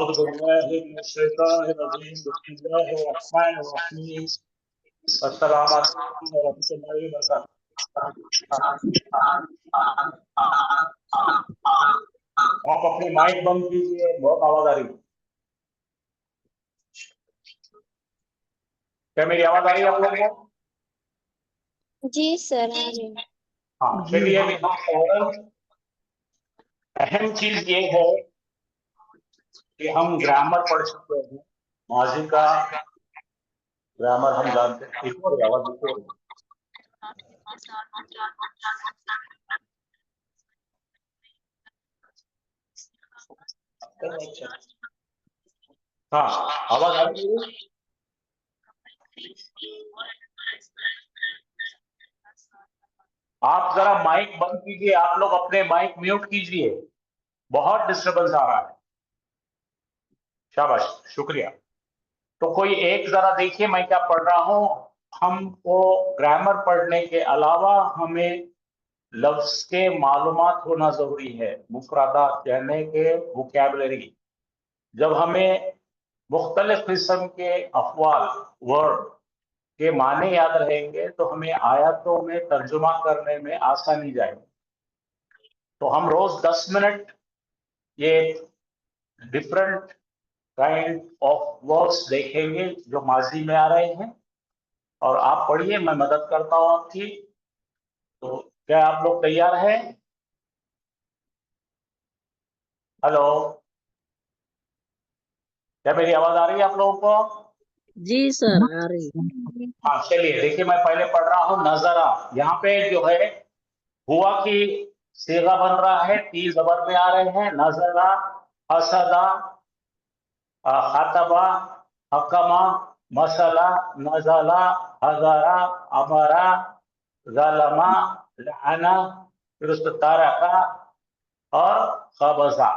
أعوذ بالله من الشيطان الرجيم بسم الله الرحمن الرحيم السلام عليكم ورحمة الله وبركاته आप अपने माइक बंद कीजिए बहुत आवाज आ रही है क्या मेरी आवाज आ रही है आप लोगों को जी सर आ रही है। हाँ चलिए अभी हम फौरन अहम चीज ये है कि हम ग्रामर पढ़ चुके हैं माजी का ग्रामर हम जानते हैं एक और आवाज देखो हाँ आवाज आ रही है आप जरा माइक बंद कीजिए आप लोग अपने माइक म्यूट कीजिए बहुत डिस्टरबेंस आ रहा है शाबाश शुक्रिया तो कोई एक जरा देखिए मैं क्या पढ़ रहा हूं हमको ग्रामर पढ़ने के अलावा हमें लफ्ज के मालूमात होना जरूरी है मुफरादात कहने के वोकैबुलरी जब हमें मुख्तलिफ किस्म के अफवाल वर्ड के माने याद रहेंगे तो हमें आयतों में तर्जुमा करने में आसानी जाएगी तो हम रोज 10 मिनट ये डिफरेंट काइंड ऑफ वर्ड्स देखेंगे जो माजी में आ रहे हैं और आप पढ़िए मैं मदद करता हूं आपकी तो क्या आप लोग तैयार हैं हेलो क्या मेरी आवाज आ रही है आप लोगों को जी सर आ रही। हाँ चलिए देखिए मैं पहले पढ़ रहा हूँ नजरा यहाँ पे जो है हुआ की सीगा बन रहा है 3 जबर में आ रहे हैं नजरा हसदा खातबा हकमा मसला नजला हजारा अमरा ज़लमा लअना फिर उसको तारका और खबजा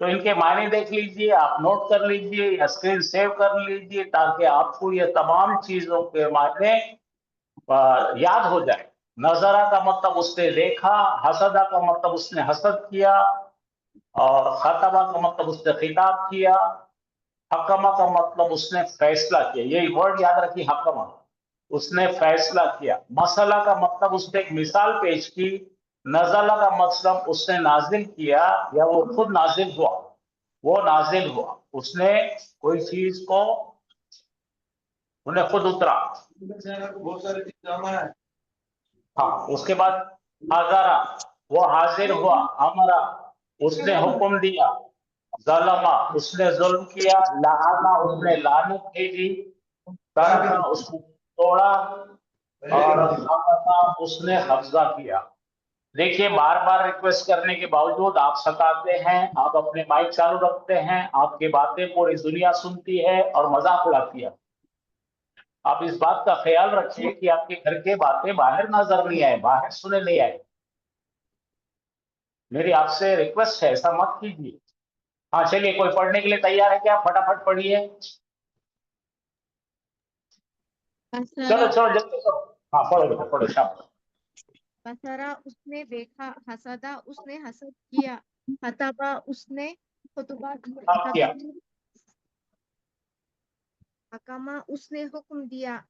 तो इनके मायने देख लीजिए आप नोट कर लीजिए या स्क्रीन सेव कर लीजिए ताकि आपको ये तमाम चीजों के मायने याद हो जाए नजरा का मतलब उसने देखा हसदा का मतलब उसने हसद किया और खतबा का मतलब उसने खिताब किया हकमा का मतलब उसने फैसला किया यही वर्ड याद रखिए हकमा उसने फैसला किया मसला का मतलब उसने एक मिसाल पेश की नजला का मतलब उसने नाजिल किया या वो खुद नाजिल हुआ वो नाजिल हुआ उसने कोई चीज को उन्हें खुद उतरा बहुत सारे हाँ उसके बाद हाजरा वो हाजिर हुआ अमरा उसने हुक्म दिया ज़लमा उसने जुल्म किया लआना उसने लानत भेजी तरका उसने तोड़ा और खबसा उसने कब्जा किया देखिए बार बार रिक्वेस्ट करने के बावजूद आप सताते हैं आप अपने माइक चालू रखते हैं आपकी बातें पूरी दुनिया सुनती है और मजाक उड़ाती है आप इस बात का ख्याल रखिए कि आपके घर के बातें बाहर नजर नहीं आए बाहर सुने नहीं आए मेरी आपसे रिक्वेस्ट है ऐसा मत कीजिए हाँ चलिए कोई पढ़ने के लिए तैयार है क्या फटाफट पढ़िए चलो चलो जल्दी करो हाँ पढ़ो बेटा पढ़ो शाबाश बसरा उसने देखा हसदा उसने हसद किया खतबा उसने खुतबा अब किया हकमा उसने हुक्म दिया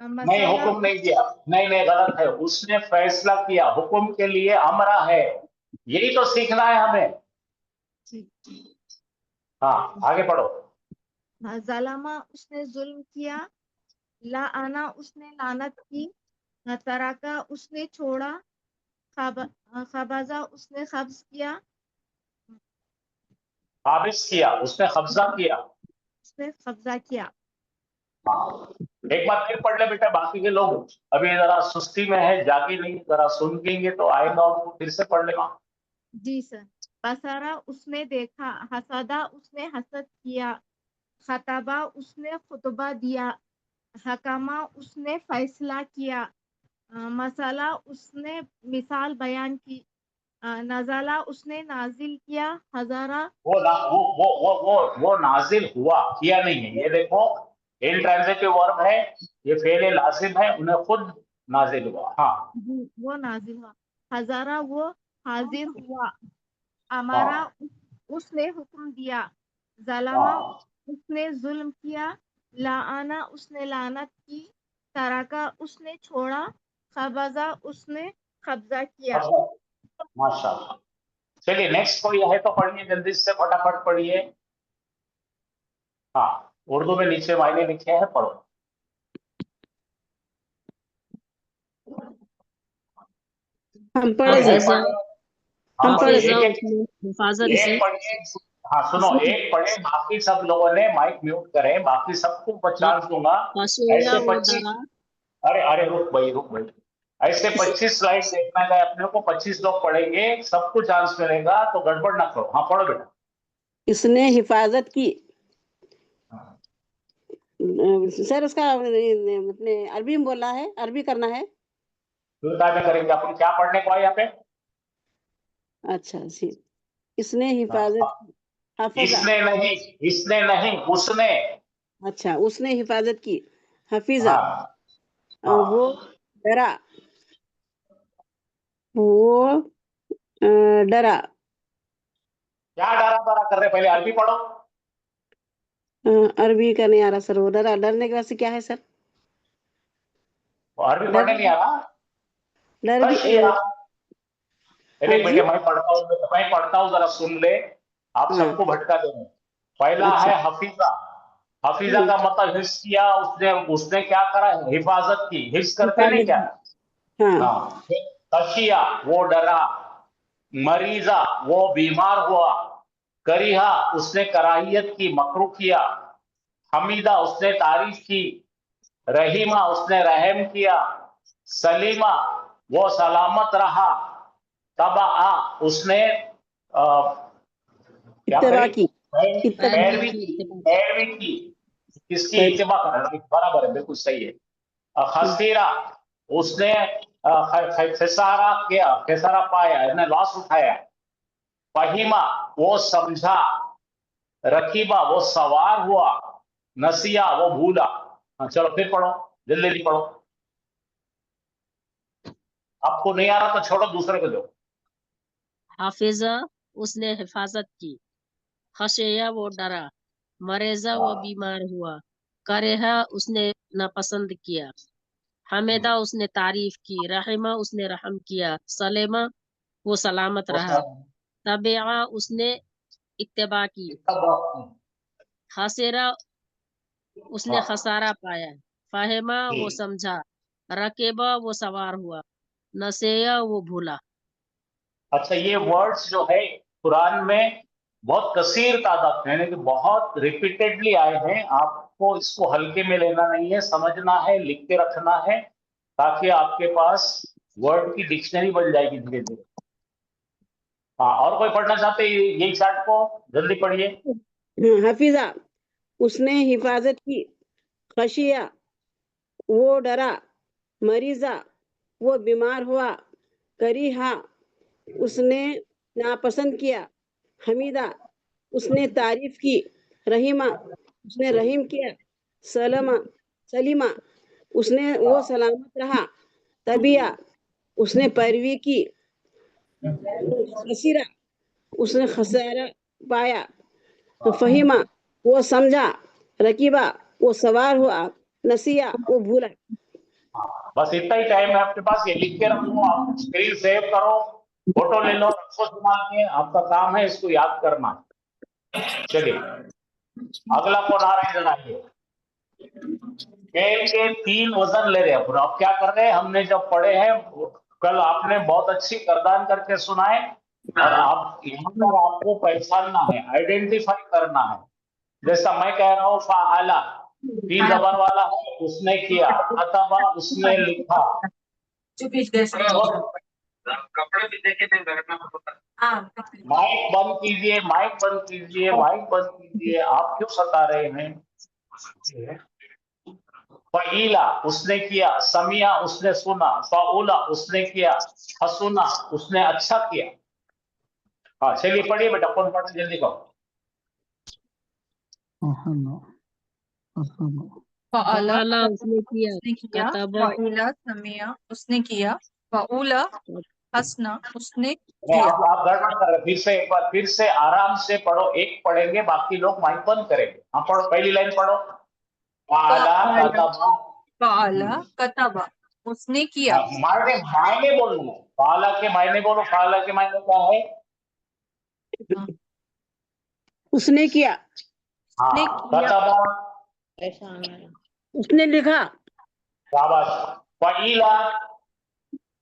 नहीं हुक्म नहीं दिया नहीं नहीं गलत है उसने फैसला किया हुक्म के लिए अमरा है यही तो सीखना है हमें हाँ आगे पढ़ो ज़लमा उसने जुल्म किया लाना उसने लानत की तरका उसने छोड़ा खबजा उसने कब्ज किया हाबिस किया उसने कब्जा किया उसने कब्जा किया एक बार फिर पढ़ ले बेटा बाकी के लोग अभी जरा सुस्ती में है जागी नहीं जरा सुन लेंगे तो आएगा उनको फिर से पढ़ लेगा जी सर बसरा उसने देखा हसदा उसने हसद किया खतबा उसने खुतबा दिया हकमा उसने फैसला किया मसला उसने मिसाल बयान की नज़ला उसने नाजिल किया हजारा वो नाजिल हुआ किया नहीं है ये देखो इंट्रांजिटिव वर्ब है ये फेले लाजिम है उन्हें खुद नाजिल हुआ हाँ वो नाजिल हुआ हजारा वो हाजिर हुआ हमारा उसने हुक्म दिया ظلما हाँ, اس نے ظلم کیا، لعنا اس نے لعنت کی، ترکا اس نے چھوڑا، قبضہ اس نے قبضہ کیا۔ माशाल्लाह। चलिए नेक्स्ट कोई है तो पढ़िए जल्दी से, फटाफट पढ़िए। हाँ, उर्दू में नीचे मायने लिखे हैं, पढ़ो। हम पढ़ कोई है जैसे पढ़ने? हाँ हम पढ़ पढ़िए, जाओ एक हिफाजत एक से। पढ़िए। हाँ सुनो, इसमें एक पढ़े, बाकी सब लोगों ने माइक म्यूट करें, बाकी सबको चांस दूंगा। खशिया ऐसे व 25, डरा, अरे अरे रुक भाई। ऐसे 25 स्लाइड देखना है अपने को, 25 लोग पढ़ेंगे, सबको चांस मिलेगा, तो गड़बड़ ना करो। हाँ पढ़ो बेटा। इसने हिफाजत की। सर उसका मतलब अरबी में बोला है, अरबी करना है। में करेंगे अपन, क्या पढ़ने को है यहाँ पे? अच्छा जी, इसने हिफाजत की, हफजा। इसने नहीं, उसने। अच्छा, उसने हिफाजत की, हफीजा। हाँ वो हाँ, डरा, वो डरा। क्या डरा बरा कर रहे, पहले अरबी पढ़ो। अरबी का नहीं आ रहा सर, वो डरा, डरने के बाद से क्या है सर? अरबी डर पढ़ने नहीं आ रहा? डर भी खशिया। हाँ एक जी, बेटे, मैं पढ़ता हूँ, जरा सुन ले, आप हाँ, सबको भटका देंगे। पहला अच्छा। है हफीजा। हफीजा का मतलब हिफ्ज किया उसने। उसने क्या करा? हिफाजत की। हिफ्ज करते नहीं हिफाजत क्या? की, हाँ। हाँ। खशिया, वो डरा। मरीजा, वो बीमार हुआ। करीहा, उसने कराहियत की, मकरू किया। हमीदा, उसने तारीफ की। रहीमा, उसने रहम किया। सलीमा, वो सलामत रहा। तबा, उसने क्या इत्तबा करी? की, इत्तबा पैरवी की। पैरवी की। किसकी की। इत्तिबा कर? बराबर है, बिल्कुल सही है। खसीरा, उसने खसारा किया, खसारा पाया, यानी लॉस उठाया। फहीमा, वो समझा। रकीबा, वो सवार हुआ। नसिया, वो भूला। हाँ, चलो फिर पढ़ो, जल्दी जल्दी पढ़ो। आपको नहीं आ रहा तो छोड़ो, दूसरे को दो। हाफिजा, उसने हिफाजत की। खशिया, वो डरा। मरेजा, वो बीमार हुआ। करेहा, उसने नापसंद किया। हमेदा, उसने तारीफ की। रहीमा, उसने रहम किया। सलेमा, वो सलामत रहा। तबेआ, उसने इत्तबा की। खसेरा, उसने खसारा पाया। फाहिमा, वो समझा। रकेबा, वो सवार हुआ। नसेया, वो भूला। अच्छा, ये वर्ड्स जो है कुरान में बहुत कसीर तादाद में, यानी कि बहुत रिपीटेडली आए हैं। आपको इसको हल्के में लेना नहीं है, समझना है, लिख के रखना है, ताकि आपके पास वर्ड की डिक्शनरी बन जाएगी धीरे धीरे। हाँ, और कोई पढ़ना चाहते हैं यही चार्ट को? जल्दी पढ़िए। हफीजा, उसने हिफाजत की। खशिया, वो डरा। मरीजा, वो बीमार हुआ। करीहा, उसने नापसंद किया। हमीदा, उसने तारीफ की। रहीमा, उसने रहीम किया। सलमा, सलीमा, उसने वो सलामत रहा। तबिया, उसने पैरवी की। खसीरा, उसने खसारा पाया। फहीमा, वो समझा। रकीबा, वो सवार हुआ। नसिया, वो भूला। बस इतना ही टाइम है आपके पास, ये लिख के रखो, आप स्क्रीन सेव करो, फोटो ले लो, रखो दिमाग में, आपका काम है इसको याद करना। चलिए, अगला कौन आ रहा है, जरा ये के 3 वजन ले रहे हैं अपन। अब क्या कर रहे हैं, हमने जब पढ़े हैं कल, आपने बहुत अच्छी करदान करके सुनाए, और आप यहाँ पर आपको पहचानना है, आइडेंटिफाई करना है। जैसा मैं कह रहा हूँ, फाला 3 जबान वाला है, उसने किया। अतबा, उसने लिखा। कपड़े भी देखे थे घर में माइक बंद कीजिए, माइक बंद कीजिए, माइक बंद कीजिए, आप क्यों सता रहे हैं? फईला, उसने किया। समिया, उसने सुना। फाउला, उसने किया। हसुना, उसने अच्छा किया। हाँ चलिए पढ़िए बेटा, कौन पढ़ते जल्दी करो। फाला, उसने किया। उसने किया। कतबा, फाउला, समिया, उसने किया। फाउला, हसना उसने नहीं, किया। आप गड़बड़ कर रहे, फिर से एक बार, फिर से आराम से पढ़ो, एक पढ़ेंगे, बाकी लोग माइक बंद करेंगे। हाँ पढ़ो, पहली लाइन पढ़ो। काला कतबा, काला कतबा उसने किया। मायने मायने बोलना है। काला के मायने बोलो, काला के मायने क्या है? उसने किया, हाँ, उसने किया। कतबा, उसने लिखा, शाबाश। फईला,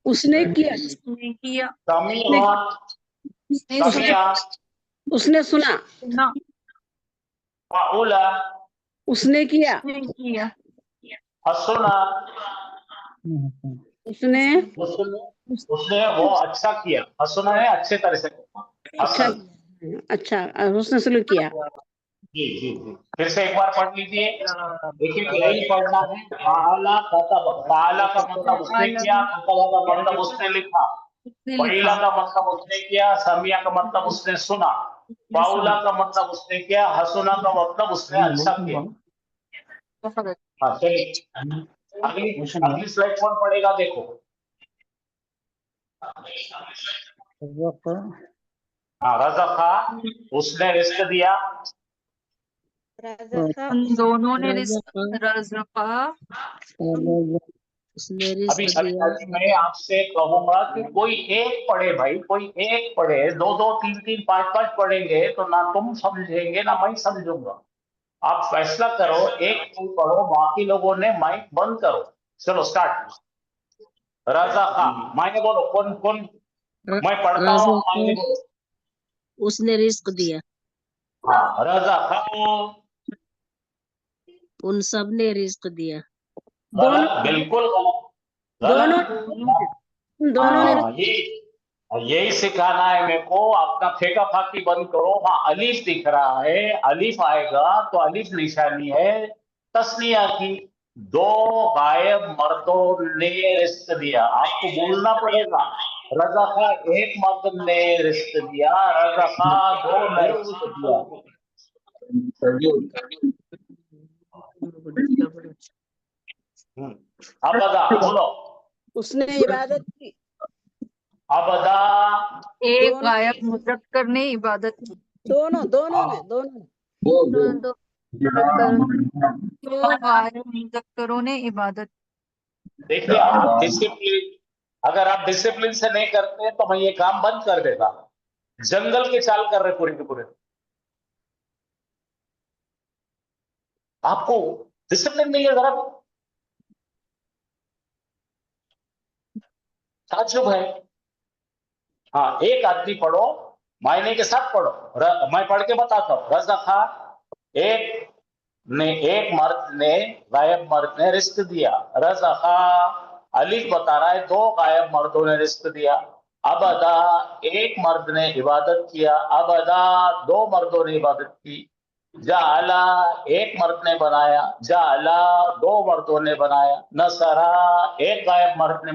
उसने किया, उसने किया। समीआ, उसने समीआ, उसने सुना, सुना। फऊला, उसने किया, उसने किया। हसुना, उसने उसने वो अच्छा किया। हसुना है अच्छे तरह से किया। अच्छा हसन। किया, अच्छा उसने सलूक किया। जी जी जी, फिर से एक बार पढ़ लीजिए। देखिए यही पढ़ना है। काला कतब, काला का मतलब उसने किया, कतबा का मतलब उसने लिखा, उसने फईला लिखा। का मतलब उसने किया, समिया का मतलब उसने सुना, उसने फाउला सुना। का मतलब उसने किया, हसुना का मतलब उसने अच्छा किया। हाँ चलिए, अगली अगली स्लाइड कौन पढ़ेगा देखो। हाँ, रज़क़ा, उसने रिस्क दिया। रज़क़ा उन दोनों ने रज़क़ा, रज़क़ा उसने अभी रिस्क अभी दिया। अभी मैं आपसे कहूंगा कि कोई एक पढ़े भाई, कोई एक पढ़े, दो दो तीन तीन पांच पांच पढ़ेंगे तो ना तुम समझेंगे ना मैं समझूंगा। आप फैसला करो, एक कोई पढ़ो, बाकी लोगों ने माइक बंद करो। चलो स्टार्ट। रज़क़ा, मायने बोलो, कौन कौन? मैं पढ़ता हूँ, आप मायने रज़क़ा, बोलो। उसने रिस्क दिया। हाँ, रज़क़ा, उन सब ने रिस्क दिया। दोनों गलत, बिल्कुल गलत, दोनों गलत। दोनों ने हाँ, यही सिखाना है मेरे को। अपना फेंका फाकी बंद करो। हाँ, अलीफ दिख रहा है, अलीफ आएगा तो अलीफ निशानी है तस्निया की। दो गायब मर्दों ने रिस्क दिया, आपको बोलना पड़ेगा। रज़क़ा एक मर्द ने रिस्क दिया, रज़क़ा दो ने रिस्क दिया। अबदा बोलो, उसने इबादत की, अबदा। एक दोनों गायब मुज़क्कर ने इबादत की। दोनों दोनों ने दो गायब मुज़क्करों ने इबादत। देखिए, डिसिप्लिन, अगर आप डिसिप्लिन से नहीं करते तो मैं ये काम बंद कर देता। जंगल के चाल कर रहे पूरे के पूरे। आपको डिसिप्लिन नहीं है, जरा ताज्जुब है। हाँ, एक आदमी पढ़ो, मायने के साथ पढ़ो। मैं पढ़ के बताता हूँ। रज़क़ा, एक मर्द ने, गायब मर्द ने रिस्क दिया। रज़क़ा, अलीफ बता रहा है दो गायब मर्दों ने रिस्क दिया। अबदा, एक मर्द ने इबादत किया। अबदा, दो मर्दों ने इबादत की। जाला, एक मर्द ने बनाया। जाला, दो मर्दों ने बनाया। नसरा, एक गायब मर्द ने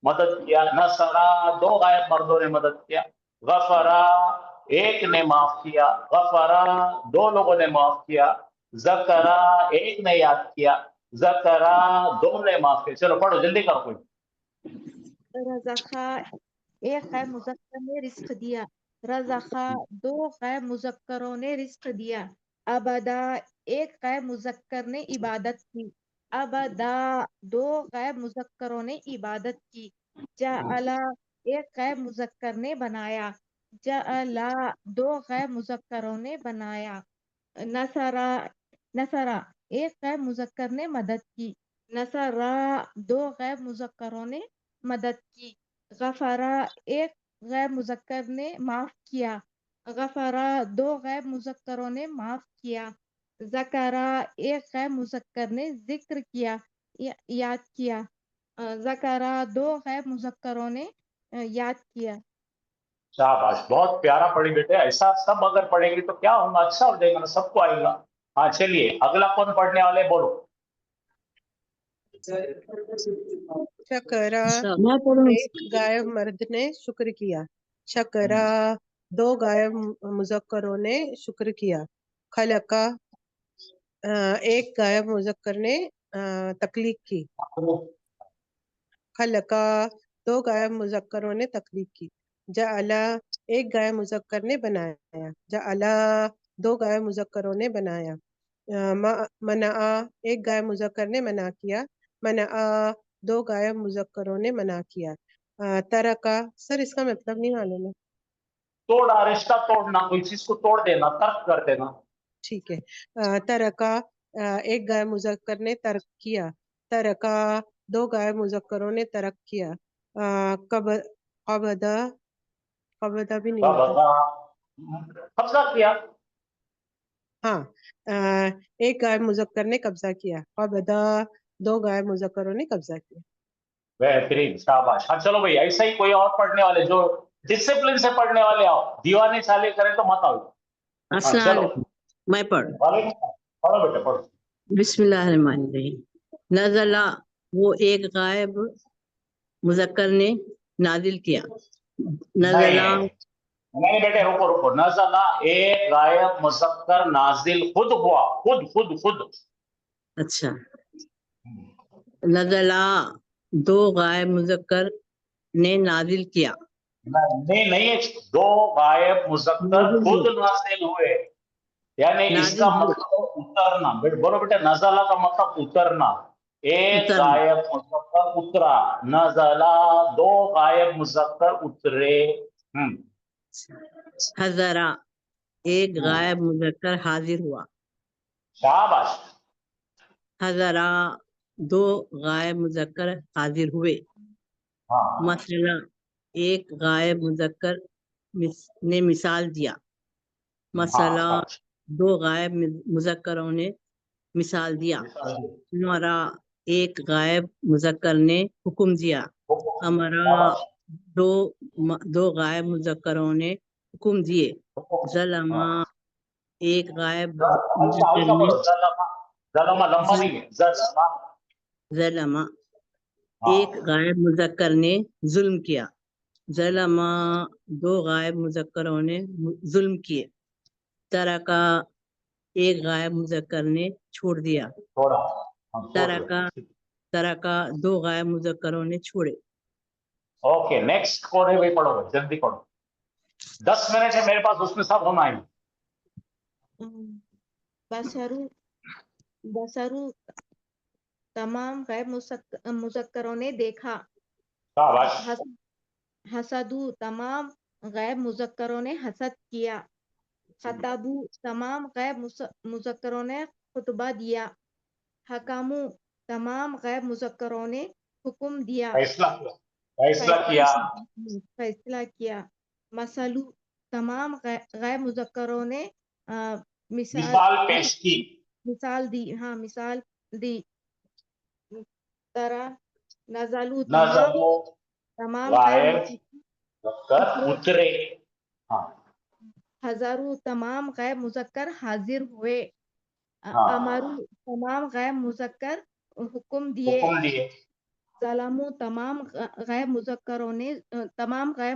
मदद किया। नसरा, दो गायब मर्दों ने मदद किया। गफरा, एक ने माफ किया। गफरा, दो लोगों ने माफ किया। जकरा, एक ने याद किया। जकरा, दो ने माफ किया। चलो पढ़ो, जल्दी करो कोई। रज़क़ा एक गैर मुज़क्कर ने रिस्क दिया। रज़क़ा दो गैर मुज़क्करों ने रिस्क दिया। अबदा एक गैर मुज़क्कर ने इबादत की। अबदा दो गैर मुज़क्करों ने इबादत की। जअला एक गैर मुज़क्कर ने बनाया। जअला दो गैर मुज़क्करों ने बनाया। नसरा नसरा एक गैर मुज़क्कर ने मदद की। नसरा दो गैर मुज़क्करों ने मदद की। गफरा एक गैर मुज़क्कर ने माफ किया। गफरा दो गैर मुज़क्करों ने माफ किया। ज़करा एक गैर मुज़क्कर ने जिक्र किया, याद किया। ज़करा दो गैर मुज़क्करों ने याद किया। शाबाश, बहुत प्यारा पढ़ी बेटे। ऐसा सब अगर पढ़ेंगे तो क्या होगा, अच्छा हो जाएगा ना, सबको आएगा। हाँ चलिए, अगला कौन पढ़ने वाले, बोलो। शकरा सब एक गायब मर्द ने शुक्र किया। शकरा दो गायब मुज़क्करों ने शुक्र किया। खलका एक गायब मुज़क्कर ने तख्लीक की। खलका دو غائب مذکروں نے تخلیق کی. جعلا ایک غائب مذکر نے بنایا. جعلا دو غائب مذکروں نے بنایا. منع ایک غائب مذکر نے منع کیا. منع دو غائب مذکروں نے منع کیا. ترکا سر اس کا مطلب نہیں معلوم ہے. توڑا رشتہ توڑنا، کوئی چیز کو توڑ دینا، ترک کر دینا. ٹھیک ہے. ترکا ایک غائب مذکر نے ترک کیا. ترکا دو غائب مذکروں نے ترک کیا. قبضہ قبضہ بھی نہیں ہوتا. قبضہ کیا. ہاں ایک غائب مذکر نے قبضہ کیا. قبضہ دو غائب مذکروں نے قبضہ کیا. بہترین، شاباش. ہاں چلو بھائی، ایسا ہی کوئی اور پڑھنے والے جو ڈسپلن سے پڑھنے والے آؤ، دیوانے چالے کریں تو مت آؤ. السلام چلو علیکم. میں پڑھ. پڑھو بیٹا پڑھو. بسم اللہ الرحمن الرحیم. نزلہ وہ ایک غائب مذکر نے نازل کیا. نزلہ نہیں بیٹے، رکو رکو. نزلہ ایک غائب مذکر نازل خود ہوا. خود. اچھا. نزلہ دو غائب مذکر نے نازل کیا. نہیں، دو غائب مذکر خود نازل ہوئے، یعنی اس کا مطلب اترنا. بولو بیٹا، نزلہ کا مطلب اترنا. ایک غائب مذکر اترا. نزلہ دو غائب مذکر اترے. حضرہ ایک غائب مذکر حاضر ہوا. شاباش. حضرہ دو غائب مذکر حاضر ہوئے. مثلا ایک غائب مذکر نے مثال دیا. مثلا دو غائب مذکروں نے مثال دیا. امرا ایک غائب مذکر نے حکم دیا. امرا دو غائب مذکروں نے حکم دیے. ظلما ایک غائب مذکر نے ظلما ایک غائب مذکر نے ظلم کیا. ظلما دو غائب مذکروں نے ظلم کیے. ترکا ایک غائب مذکر نے چھوڑ دیا. ترکا دو غائب مذکروں نے چھوڑے. اوکے نیکسٹ پڑھو بھائی، پڑھو جلدی پڑھو. 10 منٹ ہے میرے پاس، اس میں سب ہونا ہے. بسرو تمام غیر مذکروں نے دیکھا. حسدو تمام غیر مذکروں نے حسد کیا. خطبو تمام غیر مذکروں نے خطبہ دیا. حکمو تمام غیر مذکروں نے حکم دیا، فیصلہ کیا. مثلو تمام غیر مذکروں نے مثال پیش کی، مثال دی. ہاں مثال دی. طرح نزلو تمام غیر اترے. حضرو تمام غیر مذکر حاضر ہوئے. امرو تمام غیر مذکر حکم دیے. ظلمو تمام غیر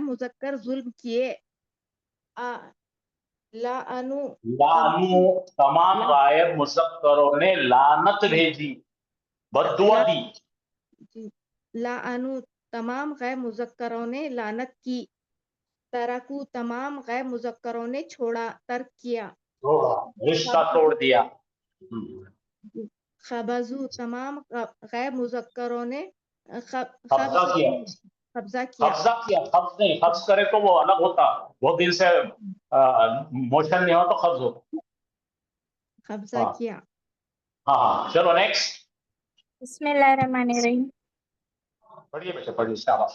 مذکر ظلم کیے. لعنو تمام غائب مذکروں نے لعنت بھیجی، بددعا دی. لعنو تمام غیر مذکروں نے لعنت کی. ترکو تمام غیر مذکروں نے چھوڑا، ترک کیا، رشتہ توڑ دیا. خبزو تمام غیر مذکروں نے قبضہ کیا. قبض نہیں، قبض کرے تو وہ الگ ہوتا، وہ دل سے موشن نہیں ہو تو قبض ہوتا. قبضہ کیا. ہاں چلو نیکسٹ. بسم اللہ الرحمن الرحیم. پڑھیے بیٹے پڑھیے. شاباش.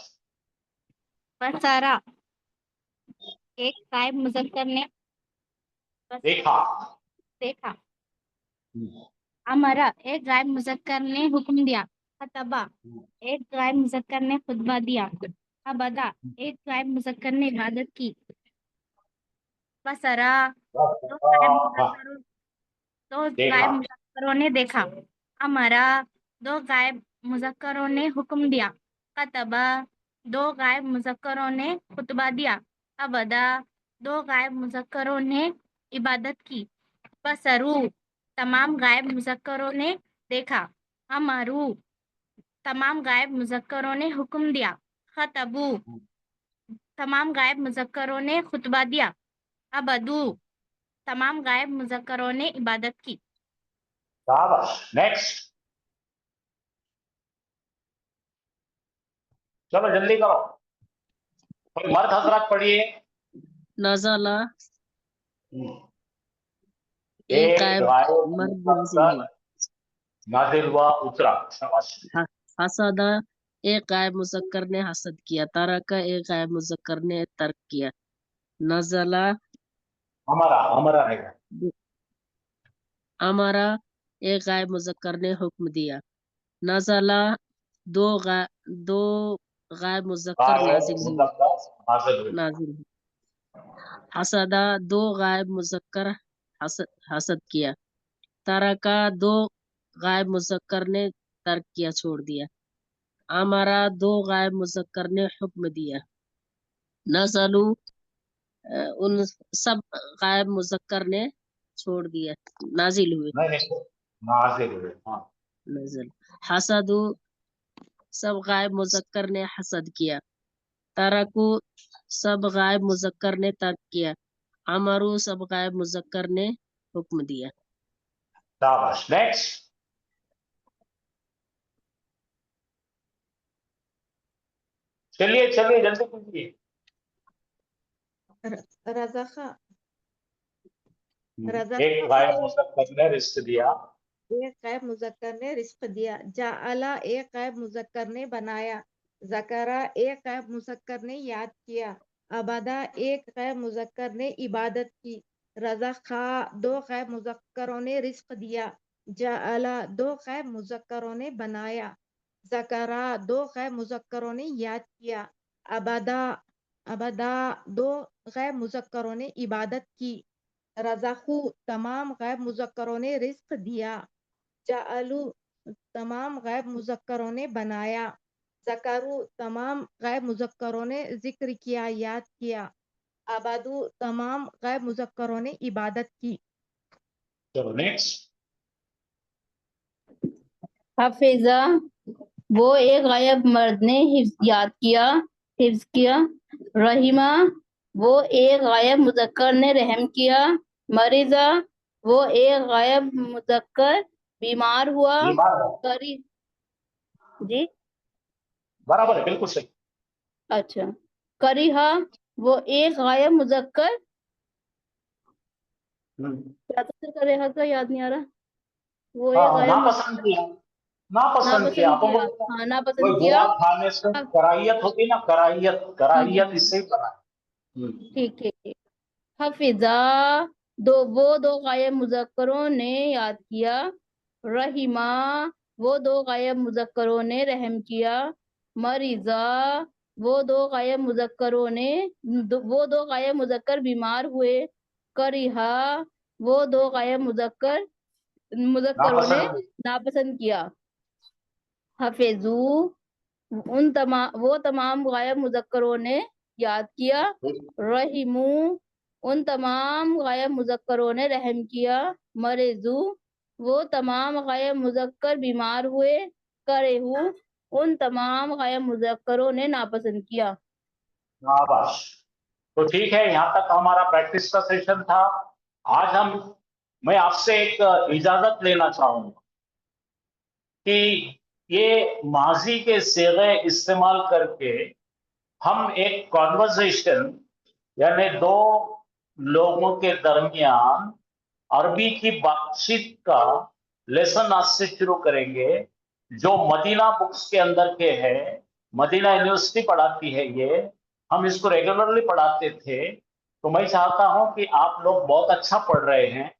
بسارا ایک غائب مذکر نے دیکھا. امرا ایک غائب مذکر نے حکم دیا. خطبہ ایک غائب مذکر نے خطبہ دیا. عبدا ایک غائب مذکر نے عبادت کی. بسرا دو غائب مذکروں نے دیکھا. امرا دو غائب مذکروں نے حکم دیا. خطبہ دو غائب مذکروں نے خطبہ دیا. عبدا دو غائب مذکروں نے عبادت کی. بسرو تمام غائب مذکروں نے دیکھا. امرو تمام غائب مذکروں نے حکم دیا. खतबू तमाम गायब मुजक्करों ने खुतबा दिया। अबदू तमाम गायब मुजक्करों ने इबादत की। शाबाश। नेक्स्ट, चलो जल्दी करो, कोई मर्द हजरत पढ़िए। नज़ला एक एक गायब गायब मर्द नाजिल मुजक्कर हुआ। नाजिल हुआ, उतरा। शाबाश। हसदा एक गायब मुजक्कर ने हसद किया। तरका एक गायब मुजक्कर ने तर्क किया। नज़ला हमारा हमारा रहेगा। अमरा एक गायब मुजक्कर ने हुक्म दिया। नज़ला दो गायब मुजक्कर गायब नाजिल हुए। मुजक्कर नाजिल हुए। नाजिल हुए। हसदा दो गायब मुजक्कर हसद किया। तरका दो गायब मुजक्कर ने तर्क किया, छोड़ दिया। अमरा दो गायब मुजक्कर ने हुक्म दिया। नज़लू उन सब गायब मुजक्कर ने छोड़ दिया, नाजिल हुए। नहीं, नाजिल हुए। हाँ, नजल हसदू सब गायब मुजक्कर ने हसद किया। तरकू सब गायब मुजक्कर ने तर्क किया। अमरू सब गायब मुजक्कर ने हुक्म दिया। शाबाश। नेक्स्ट, चलिए चलिए जल्दी कीजिए। रज़ाखा एक रज़ाखा गायब मुजक्कर ने रिस्क दिया। एक गायब मुजक्कर ने रिस्क दिया। जाअला एक गायब मुजक्कर ने बनाया। ज़करा एक गायब मुजक्कर ने याद किया। अबदा एक गायब मुजक्कर ने इबादत की। रज़ाखा दो गायब मुजक्करों ने रिस्क दिया। जाअला दो गायब मुजक्करों ने बनाया। ज़करा दो गायब मुजक्करों ने याद किया। अबदा अबदा दो गायब मुजक्करों ने इबादत की। रज़ाखू तमाम गायब मुजक्करों ने रिस्क दिया। जाअलू तमाम गायब मुजक्करों ने बनाया। ज़करू तमाम गायब मुजक्करों ने जिक्र किया, याद किया। अबदू तमाम गायब मुजक्करों ने इबादत की। चलो नेक्स्ट, हाफिजा वो एक गायब मर्द ने हिफ्ज किया। रहीमा वो एक गायब मुजक्कर ने रहम किया। मरीजा वो एक गायब मुजक्कर बीमार हुआ। बीमार है, करी जी बराबर है, बिल्कुल सही। अच्छा। करीहा वो एक गायब मुजक्कर, क्या तो करेहा का याद नहीं आ रहा। वो एक हाँ, गायब नापसंद किया, नापसंद किया। नापसंद अपन किया। बोलते हैं हाँ, कोई नापसंद बुरा किया। खाने से कराहियत होती ना, कराहियत, हाँ जी, कराहियत हाँ इससे ही बना है। ठीक ठीक ठीक। हफिजा दो गायब मुजक्करों ने याद किया। रहीमा वो दो गायब मुजक्करों ने रहम किया। मरीजा वो दो गायब मुजक्करों ने वो दो गायब मुजक्कर बीमार हुए। करिहा वो दो गायब मुजक्करों ने नापसंद किया। नापसंद किया। हफेजू वो तमाम गायब मुजक्करों ने याद किया। रहीमू उन तमाम गायब मुजक्करों ने रहम किया। मरेजू वो तमाम गायब मुजक्कर बीमार हुए। करेहू उन तमाम गायब मुजक्करों ने नापसंद किया। शाबाश। तो ठीक है, यहाँ तक हमारा प्रैक्टिस का सेशन था। आज मैं आपसे एक इजाजत लेना चाहूंगा कि ये माजी के सेगे इस्तेमाल करके हम एक कॉन्वर्सेशन, यानी दो लोगों के दरमियान अरबी की बातचीत का लेसन आज से शुरू करेंगे, जो मदीना बुक्स के अंदर के है। मदीना यूनिवर्सिटी पढ़ाती है ये, हम इसको रेगुलरली पढ़ाते थे। तो मैं चाहता हूं कि आप लोग बहुत अच्छा पढ़ रहे हैं,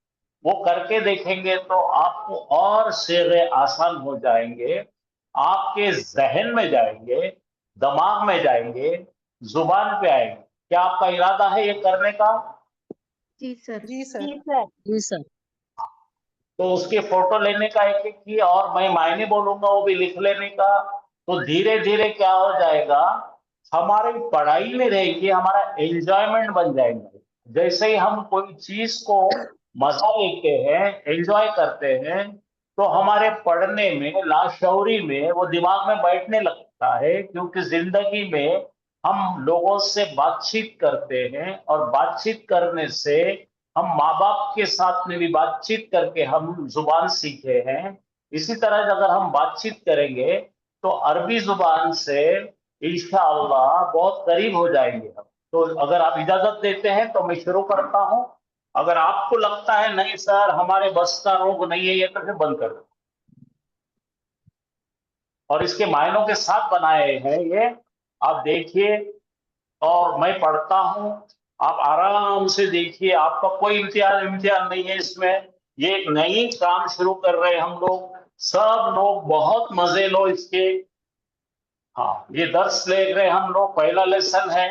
वो करके देखेंगे तो आपको और सेगे आसान हो जाएंगे, आपके जहन में जाएंगे, दिमाग में जाएंगे, जुबान पे आएंगे। क्या आपका इरादा है ये करने का? जी सर। जी सर। जी सर। तो उसकी फोटो लेने का एक एक की, और मैं मायने बोलूंगा वो भी लिख लेने का। तो धीरे धीरे क्या हो जाएगा, हमारी पढ़ाई में रहेगी, हमारा एंजॉयमेंट बन जाएगा। जैसे ही हम कोई चीज को मजा लेते हैं, एंजॉय करते हैं, तो हमारे पढ़ने में, लाशौरी में वो दिमाग में बैठने लगता है। लगता है, क्योंकि जिंदगी में हम लोगों से बातचीत करते हैं और बातचीत करने से हम माँ बाप के साथ में भी बातचीत करके हम जुबान सीखे हैं। इसी तरह अगर हम बातचीत करेंगे तो अरबी जुबान से इंशाअल्लाह बहुत करीब हो जाएंगे हम। तो अगर आप इजाजत देते हैं तो मैं शुरू करता हूं। अगर आपको लगता है नहीं सर हमारे बस का रोग नहीं है ये, तो फिर बंद कर दो। और इसके मायनों के साथ बनाए हैं ये, आप देखिए और मैं पढ़ता हूं, आप आराम से देखिए, आपका कोई इम्तिहान नहीं है इसमें। ये एक नई काम शुरू कर रहे हैं हम लोग, सब लोग बहुत मजे लो इसके। हाँ, ये दर्स ले रहे हम लोग, पहला लेसन है।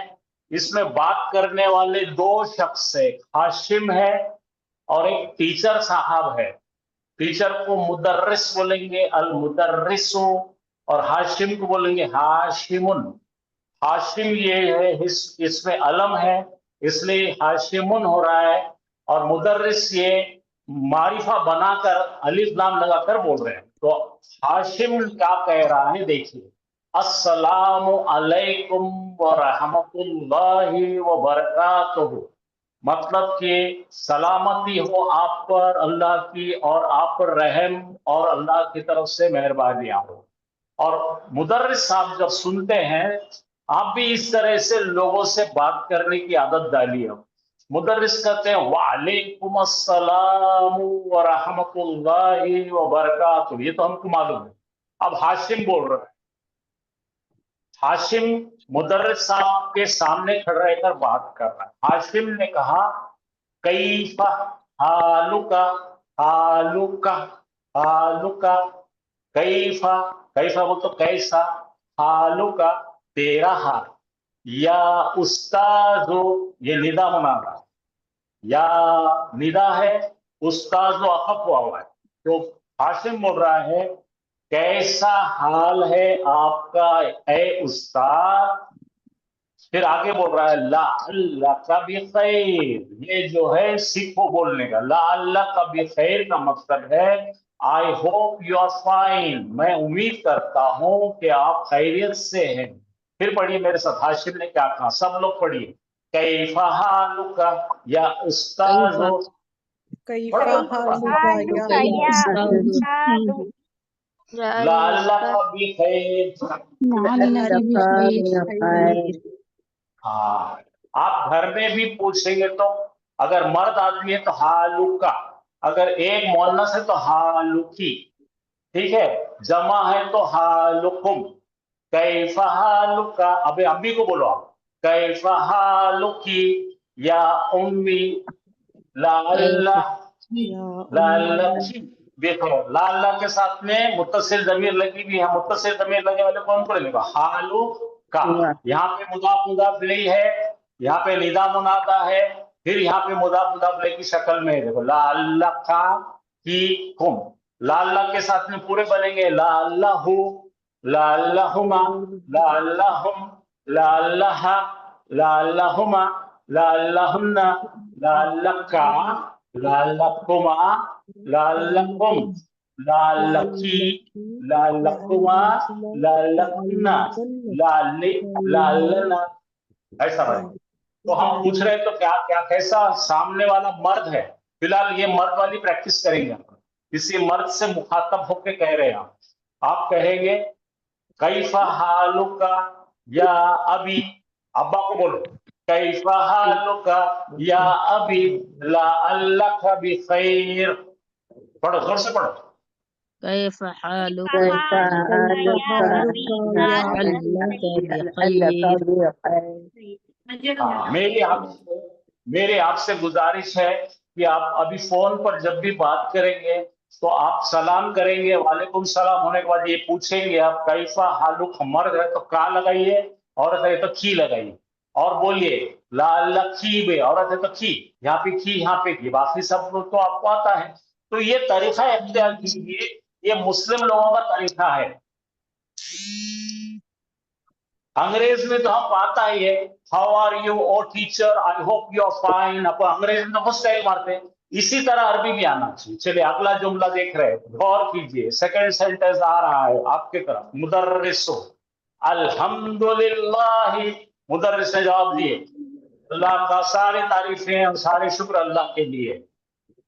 इसमें बात करने वाले दो शख्स है, हाशिम है और एक टीचर साहब है। टीचर को मुदर्रिस बोलेंगे, अल मुदर्रिसु, और हाशिम को बोलेंगे हाशिमुन। हाशिम ये है, इसमें अलम है इसलिए हाशिमुन हो रहा है, और मुदर्रिस ये मारिफा बनाकर अलिफ लाम लगाकर बोल रहे हैं। तो हाशिम क्या कह रहा है देखिए, अस्सलामु अलैकुम व रहमतुल्लाहि व बरकातुहू, मतलब कि सलामती हो आप पर अल्लाह की और आप पर रहम और अल्लाह की तरफ से मेहरबानियां हो। और मुदर्रिस साहब जब सुनते हैं, आप भी इस तरह से लोगों से बात करने की आदत डालिए। मुदर्रिस कहते हैं वालेकुम अस्सलाम व रहमतुल्लाहि व बरकातुहू, ये तो हमको मालूम है। अब हाशिम बोल रहा है, हाशिम मुदर्रिस साहब के सामने खड़ा रहकर बात कर रहा है। हाशिम ने कहा कैफा हालुका, हालुका, हालुका, कैफा, कैफा बोल तो कैसा, हालुका तेरा हाल, या उस्ताजो ये निदा मुनादा, या निदा है, उस्ताजो अखफ हुआ है। तो हाशिम बोल रहा है कैसा हाल है आपका ए उस्ताद। फिर आगे बोल रहा है ला अल्लाह का भी खैर, ये जो है सीखो बोलने का। ला अल्लाह का भी खैर का मतलब है I hope you are fine, मैं उम्मीद करता हूं कि आप खैरियत से हैं। फिर पढ़िए मेरे साथ, हाशिम ने क्या कहा, सब लोग पढ़िए। कैफा हालुका या उस्ताजो, कैफा हालुका या उस्ताद, ला अल्लाह का भी खैर। हाँ, आप घर में भी पूछेंगे तो अगर मर्द आदमी है तो हालुका, अगर एक मुअन्नस है तो हालुकी, ठीक है, जमा है तो हालुकुम। कैफा हालुका, अबे अम्मी को बोलो आप, कैफा हालुकी या उम्मी, लाल्ला, लाल्लकी। देखो लाल्ला के साथ में मुत्तसिल जमीर लगी भी है, मुत्तसिल जमीर लगे वाले कौन को लेगा, हालु का। यहाँ पे मुदाफ मुदाफ इलैहि है, यहाँ पे निदा मुनादा है, फिर यहाँ पे मुदाफ मुदाफ इलैहि की शक्ल में है। देखो लाल्लका की कुम, लाल्ला के साथ में पूरे बनेंगे, लाल्लाहु, लाल्लाहुमा, लाल्लाहुम, लाल्लाहा, लाल्लाहुमा, लाल्लाहुन्ना, लाल्लका, लाल्लकुमा, लाल्लकुम, लाल्लकी, लाल्लकुमा, लाल्लकुन्ना, लाल्ले, लाल्लना, ऐसा बने। तो हम पूछ रहे हैं तो क्या क्या कैसा सामने वाला मर्द है। फिलहाल ये मर्द वाली प्रैक्टिस करेंगे हम, किसी मर्द से मुखातब होके कह रहे हैं आप कहेंगे कैफा हालुका या अभी, अब्बा को बोलो कैफा हालुका या अभी, ला अल्लाह का भी खैर। पढ़ो जोर से पढ़ो। कैफ हालुका या हाँ, मेरी आपसे गुजारिश है कि आप अभी फोन पर जब भी बात करेंगे तो आप सलाम करेंगे, वालेकुम सलाम होने के बाद ये पूछेंगे आप कैफा हालुक, मर्द है तो का लगाइए, औरत है तो की लगाइए, और बोलिए ला लखी बे, औरत है तो की, यहाँ पे की, यहाँ पे की, बाकी सब तो आपको आता है। तो ये तरीका इख्तियार कीजिए, ये मुस्लिम लोगों का तरीका है। अंग्रेज में तो हम आता ही है, how are you O teacher, I hope you are fine, अपन अंग्रेज में तो स्टाइल मारते हैं। इसी तरह अरबी भी आना चाहिए। चलिए अगला जुमला देख रहे हैं, गौर कीजिए, सेकंड सेंटेंस आ रहा है आपके तरफ, मुदर्रिसो, अल्हम्दुलिल्लाह, मुदर्रिस ने जवाब दिए, अल्लाह का सारी तारीफें और सारे शुक्र अल्लाह के लिए।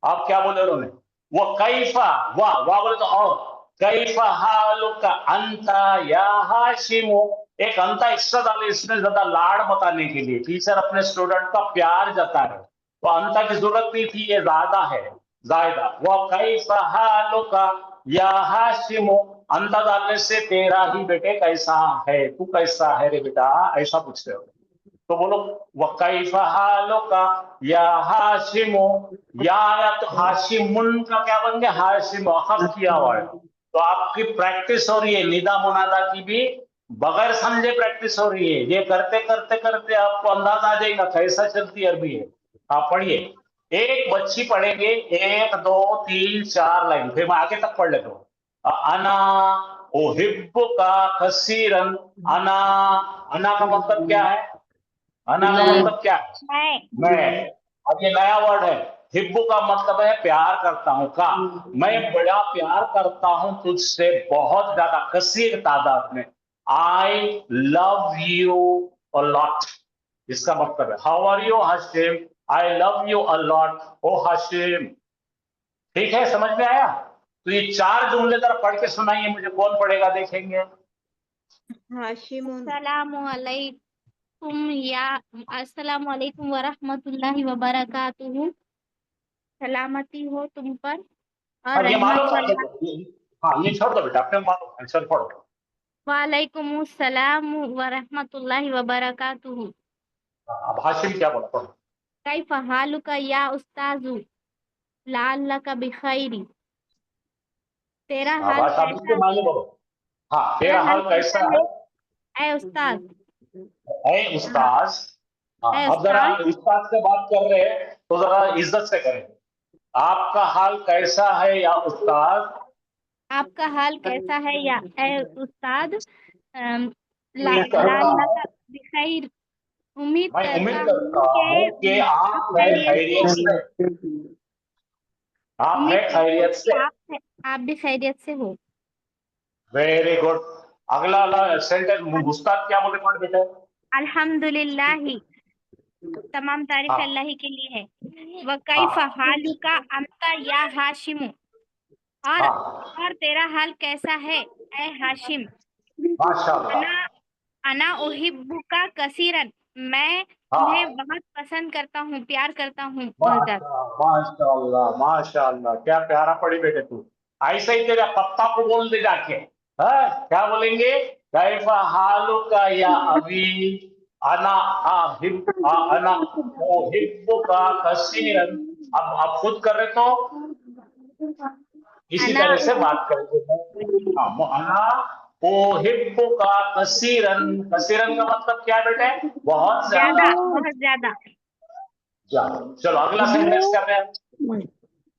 आप क्या बोले उन्होंने? वो कैफा, वाह वाह बोले तो और, कैफा हालुका अंता या हाशिमो, एक अंता एक्स्ट्रा डाले इसमें ज्यादा लाड़ बताने के लिए, टीचर अपने स्टूडेंट का प्यार जता है, तो अंता की जरूरत नहीं थी, ये ज्यादा है, जायदा। वो कैफा हालुका या हाशिमो, अंता डालने से तेरा ही बेटे कैसा है, तू कैसा है रे बेटा, ऐसा पूछते हो। तो बोलो वकैफा हालुका या हाशिमो, या तो हाशिमुन का क्या बन गया, हाशिम हफ किया हुआ है, तो आपकी प्रैक्टिस हो रही है, निदा मुनादा की भी बगैर समझे प्रैक्टिस हो रही है। ये करते करते करते आपको अंदाज आ जाएगा कैसा चलती अरबी है। आप पढ़िए, एक बच्ची पढ़ेंगे 1 2 3 4 लाइन, फिर मैं आगे तक पढ़ लेता हूँ। अना उहिब्बुका कसीरन, अना का मतलब क्या है? अना का मतलब क्या है? मैं। अब ये नया वर्ड है, हिब्बू का मतलब है प्यार करता हूं का, मैं बड़ा प्यार करता हूं तुझसे, बहुत ज्यादा, कसीर तादाद में। I love you a lot, इसका मतलब है how are you Hashim, I love you a lot O Hashim. ठीक है, समझ में आया? तो ये 4 जुमले जरा पढ़ के सुनाइए मुझे, कौन पढ़ेगा देखेंगे। हाशिमुन, अस्सलामु अलैकुम व रहमतुल्लाहि व बरकातुहू, सलामती हो तुम पर और ये मालूम रहमत है, हाँ ये छोड़ दो बेटा, अपने मालूम है, चल पढ़ो। वालेकुम सलाम व रहमतुल्लाहि व बरकातुहू। अब हाशिम क्या बोला, पढ़ो। कैफ हालुका या उस्ताजु, लअल्लका बिखैरी, तेरा हाँ हाल भाषा कैसा मायने है? बोलो। हाँ, तेरा तेरा हाल हाल कैसा है? ऐ उस्ताद, ऐ उस्ताज। हाँ, ऐ अब जरा उस्ताद, उस्ताद से बात कर रहे हैं तो जरा इज्जत से करें। आपका हाल कैसा है या उस्ताद? आपका हाल कैसा है या ऐ उस्ताद? उम्मीद करता हूँ, लअल्लका बिखैर, उम्मीद मैं उम्मीद करता करता हूँ हूँ कि आप आप है खैरियत से, खैरियत से, आप उम्मीद है करता हूँ खैरियत कि से। आप भी खैरियत से हो। Very good. अगला सेंटेंस उस्ताद क्या बोले पढ़ बेटे। अल्हम्दुलिल्लाह, तमाम तारीफ हाँ अल्लाह ही के लिए है। वकैफ हाँ हालुका अंता या हाशिम, और हाँ, तेरा हाल कैसा है ऐ हाशिम? माशाल्लाह। अना अना उहिब्बुका कसीरन, मैं हाँ, तुम्हें बहुत पसंद करता हूँ, प्यार करता हूँ बहुत ज्यादा। माशाल्लाह माशाल्लाह, क्या प्यारा पढ़ी बेटे तू। ऐसे ही तेरे पप्पा को बोल दे जाके, क्या बोलेंगे? कैफा हालुका या अभी, अना अना उहिब्बुका कसीरन। अब खुद कर रहे तो इसी अना तरह से बात करेंगे। हाँ, अना उहिब्बुका कसीरन, कसीरन का मतलब क्या है बेटे? बहुत ज्यादा। ज्यादा, बहुत ज्यादा। चलो अगला सेंटेंस कर रहे हैं।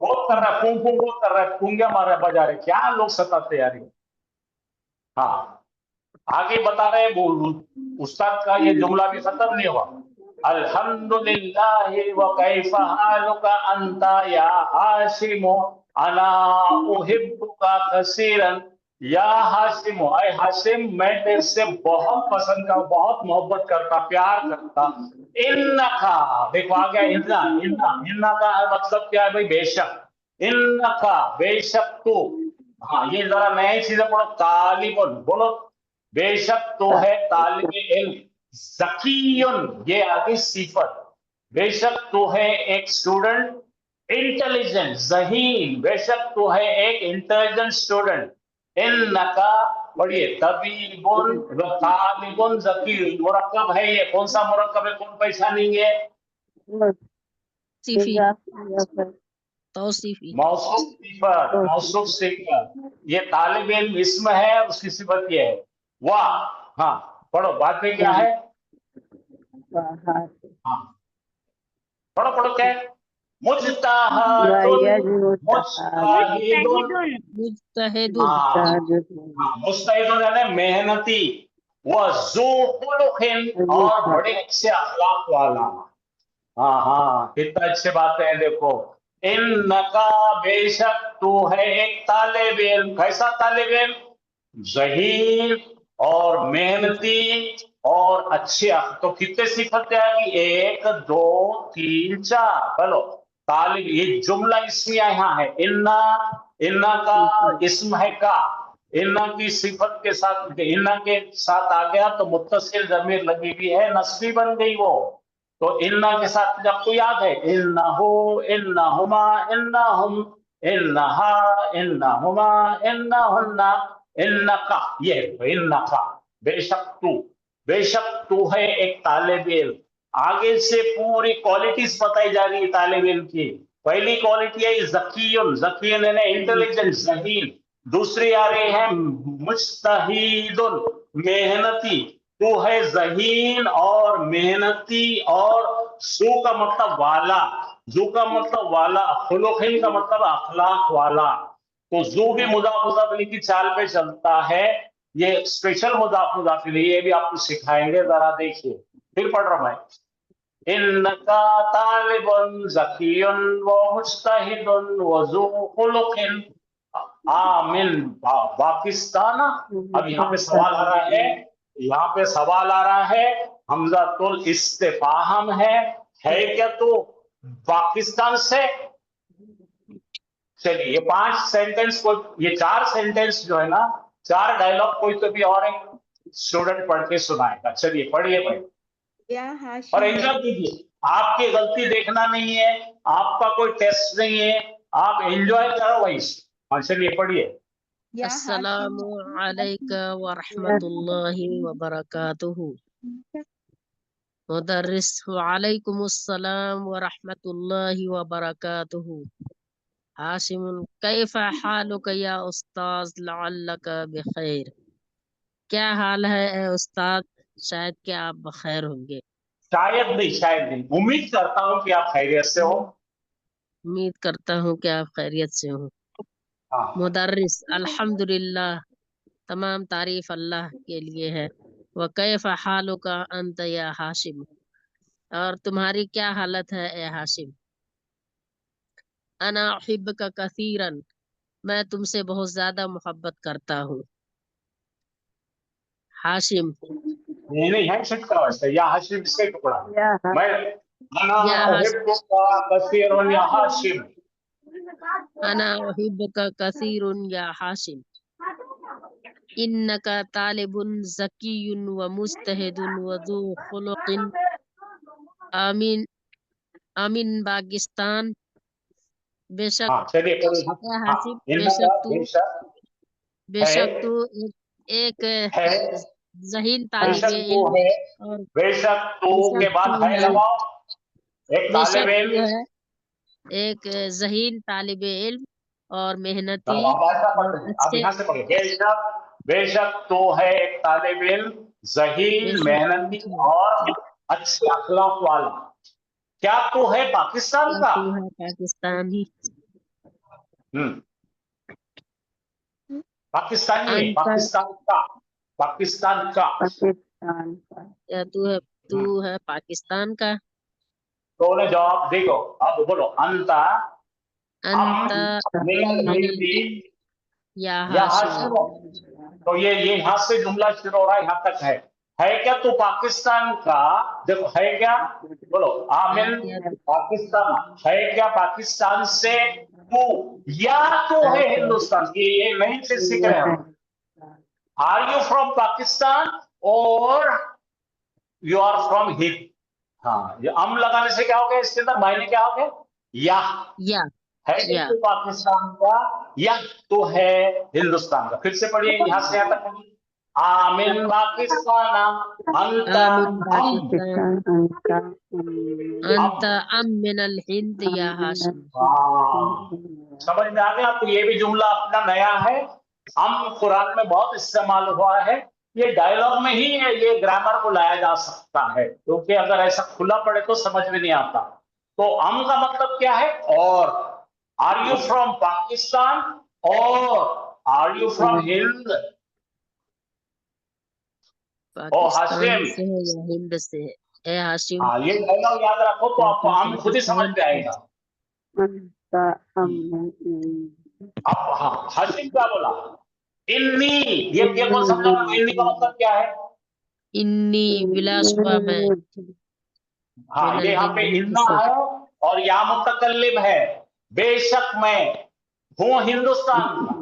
बहुत कर रहा है, फूंक फूंक बहुत कर रहा है, फूंगिया मार रहा है, बजा रहे, क्या लोग सताते यार ये। हाँ, आगे बता रहे हैं, वो उस्ताद का ये जुमला भी खत्म नहीं हुआ। अल्हम्दुलिल्लाह व कैफा हालुका अंता या हाशिमो, अना उहिब्बुका कसीरन या हाशिमो, ऐ हाशिम मैं तेरे से बहुत पसंद करता, बहुत मोहब्बत करता, प्यार करता। इन्नका, देखो आ गया इन्ना, इन्ना का मतलब क्या है भाई? बेशक। इन्नका, बेशक तू। हाँ, ये जरा नई चीजें पढ़ो, तालिबुन बोलो, बेशक तो है तालिब इल्म। ज़कीयुन, ये आगे सिफत, बेशक तो है एक स्टूडेंट इंटेलिजेंट, ज़हीन, बेशक तो है एक इंटेलिजेंट स्टूडेंट। इन्नका, पढ़िए, तबीबुन व तालिबुन ज़कीयुन, मुरक्कब है ये, कौन सा मुरक्कब है, कौन पहचानेंगे? तौसीफी, तौसीफी, मौसूफ सिफत, मौसूफ सिफत। ये तालिब इल्म इस्म है, उसकी सिफत ये है। वाह, हाँ पढ़ो, बाद में क्या है? हाँ पढ़ो पढ़ो, क्या है? मुज्तहदुन, मुज्तहिदुन। मुज्तहिदुन, मुज्तहिदुन, हाँ हाँ, मुज्तहिदुन यानी मेहनती, वह ज़ू खुलुक़िन, और बड़े अच्छे अखलाक वाला। हाँ हाँ, कितना अच्छे बातें हैं देखो। इन्नका, बेशक तू है एक तालिब इल्म, कैसा तालिब इल्म? ज़हीन, اور محنتی اور اچھے تو کتنے صفت آئے گی 1 2 3 4 بولو طالب یہ جملہ اسمیہ یہاں ہے انا کا اسم ہے کا انا کی صفت کے ساتھ انا کے ساتھ آ گیا تو متصل ضمیر لگی ہوئی ہے نسبی بن گئی وہ تو انا کے ساتھ جب کو یاد ہے انہو انہما انہم انہا انہما انہن انکا یہ انکا بے شک تو ہے ایک طالب علم آگے سے پوری کوالٹیز بتائی جا رہی ہے طالب علم کی پہلی کوالٹی ہے ذکیٌ یعنی انٹیلیجنٹ ذہین دوسری آ رہی ہے مجتہد محنتی تو ہے ذہین اور محنتی اور سو کا مطلب والا زو کا مطلب والا خلقین کا مطلب اخلاق والا تو زو بھی مضاف مضاف الیہ کی چال پہ چلتا ہے یہ اسپیشل مضاف مضاف الیہ یہ بھی آپ کو سکھائیں گے ذرا دیکھیے پھر پڑھ رہا میں انکا طالب ذکی و مجتہد و ذو خلق آمن پاکستان اب یہاں پہ سوال آ رہا ہے حمزۃ الاستفہام ہے کیا تو پاکستان سے چلیے یہ 5 سینٹنس کو یہ 4 سینٹنس جو ہے نا 4 ڈائلگ کوئی تو بھی اور ایک اسٹوڈنٹ پڑھ کے سنائے گا چلیے پڑھیے بھائی اور انجوائے کیجیے آپ کی غلطی دیکھنا نہیں ہے آپ کا کوئی ٹیسٹ نہیں ہے آپ انجوائے کرو بھائی ہاں چلیے پڑھیے السلام علیکم ورحمۃ اللہ وبرکاتہ مدرس وعلیکم السلام ورحمۃ اللہ وبرکاتہ ہاشم کیف حالک یا استاذ لعلک بخیر کیا حال ہے اے استاد شاید کہ آپ بخیر ہوں گے شاید نہیں امید کرتا ہوں کہ آپ خیریت سے ہو امید کرتا ہوں کہ آپ خیریت سے ہوں ہاں مدرس الحمدللہ تمام تعریف اللہ کے لیے ہے وکیف حالک انت یا ہاشم اور تمہاری کیا حالت ہے اے ہاشم انا احبک کثیرا میں تم سے بہت زیادہ محبت کرتا ہوں ہاشم نہیں ہے شک کا واسطہ یا ہاشم اس کا ٹکڑا میں انا یا ہاشم احبک کثیر یا ہاشم انا احبک کثیر یا ہاشم انک طالب ذکی و مجتہد و ذو خلق آمین آمین پاکستان بے شک ہاں چلیے اے ہاشم بے شک تو ایک ذہین طالب علم اور بے شک تو کے بعد ہے لگاؤ ایک بے طالب شک تو علم ہے ایک ذہین طالب علم اور محنتی آپ ایسا اور پڑھیں آپ اچھے یہاں سے پڑھیں بے شک تو ہے ایک طالب علم بے ذہین شک محنتی اور اچھے اخلاق والا کیا تو ہے پاکستان کیا کا تو ہے پاکستانی پاکستانی نہیں انت پاکستان کا کیا تو ہے پاکستان کا تو نے جواب دیکھو اب بولو انتا انت من من الہندی یا یا ہاشم ہاشم تو یہ یہاں سے جملہ شروع ہو رہا ہے یہاں تک ہے کیا تو پاکستان کا دیکھو ہے کیا بولو آمن پاکستان ہے کیا پاکستان سے تو یا تو ہے ہندوستان کی یہ نئی چیز سیکھ رہے ہم آر یو فرام پاکستان اور یو آر فرام ہند ہاں یہ ام لگانے سے کیا ہو گیا اس کے اندر معنی کیا ہو گیا یا ہے کہ تو پاکستان کا یا تو ہے ہندوستان کا پھر سے پڑھیے یہاں سے یہاں تک آمین پاکستان آمین پاکستان انت ام من الہند یا ہاشم سمجھ میں آ گیا آپ کو یہ بھی جملہ اپنا نیا ہے ہم قرآن میں بہت استعمال ہوا ہے یہ ڈائلاگ میں ہی یہ گرامر کو لایا جا سکتا ہے کیونکہ اگر ایسا کھلا پڑے تو سمجھ میں نہیں آتا تو ام کا مطلب کیا ہے اور آر یو فرام پاکستان اور are you from Hind Pakistan سے ہے یا ہند سے ہے اے ہاشم ہاں یہ ڈائلاگ یاد رکھو تو آپ کو ہم خود ہی سمجھ میں آئے گا اب ہاں ہاشم کیا بولا इन्नी, ये कौन समझा? इन्नी का मतलब क्या है? इन्नी बिला शुबा मैं हाँ, ये यहाँ पे इन्ना है और या मुतकल्लिम है। बेशक मैं हूँ हिंदुस्तान का।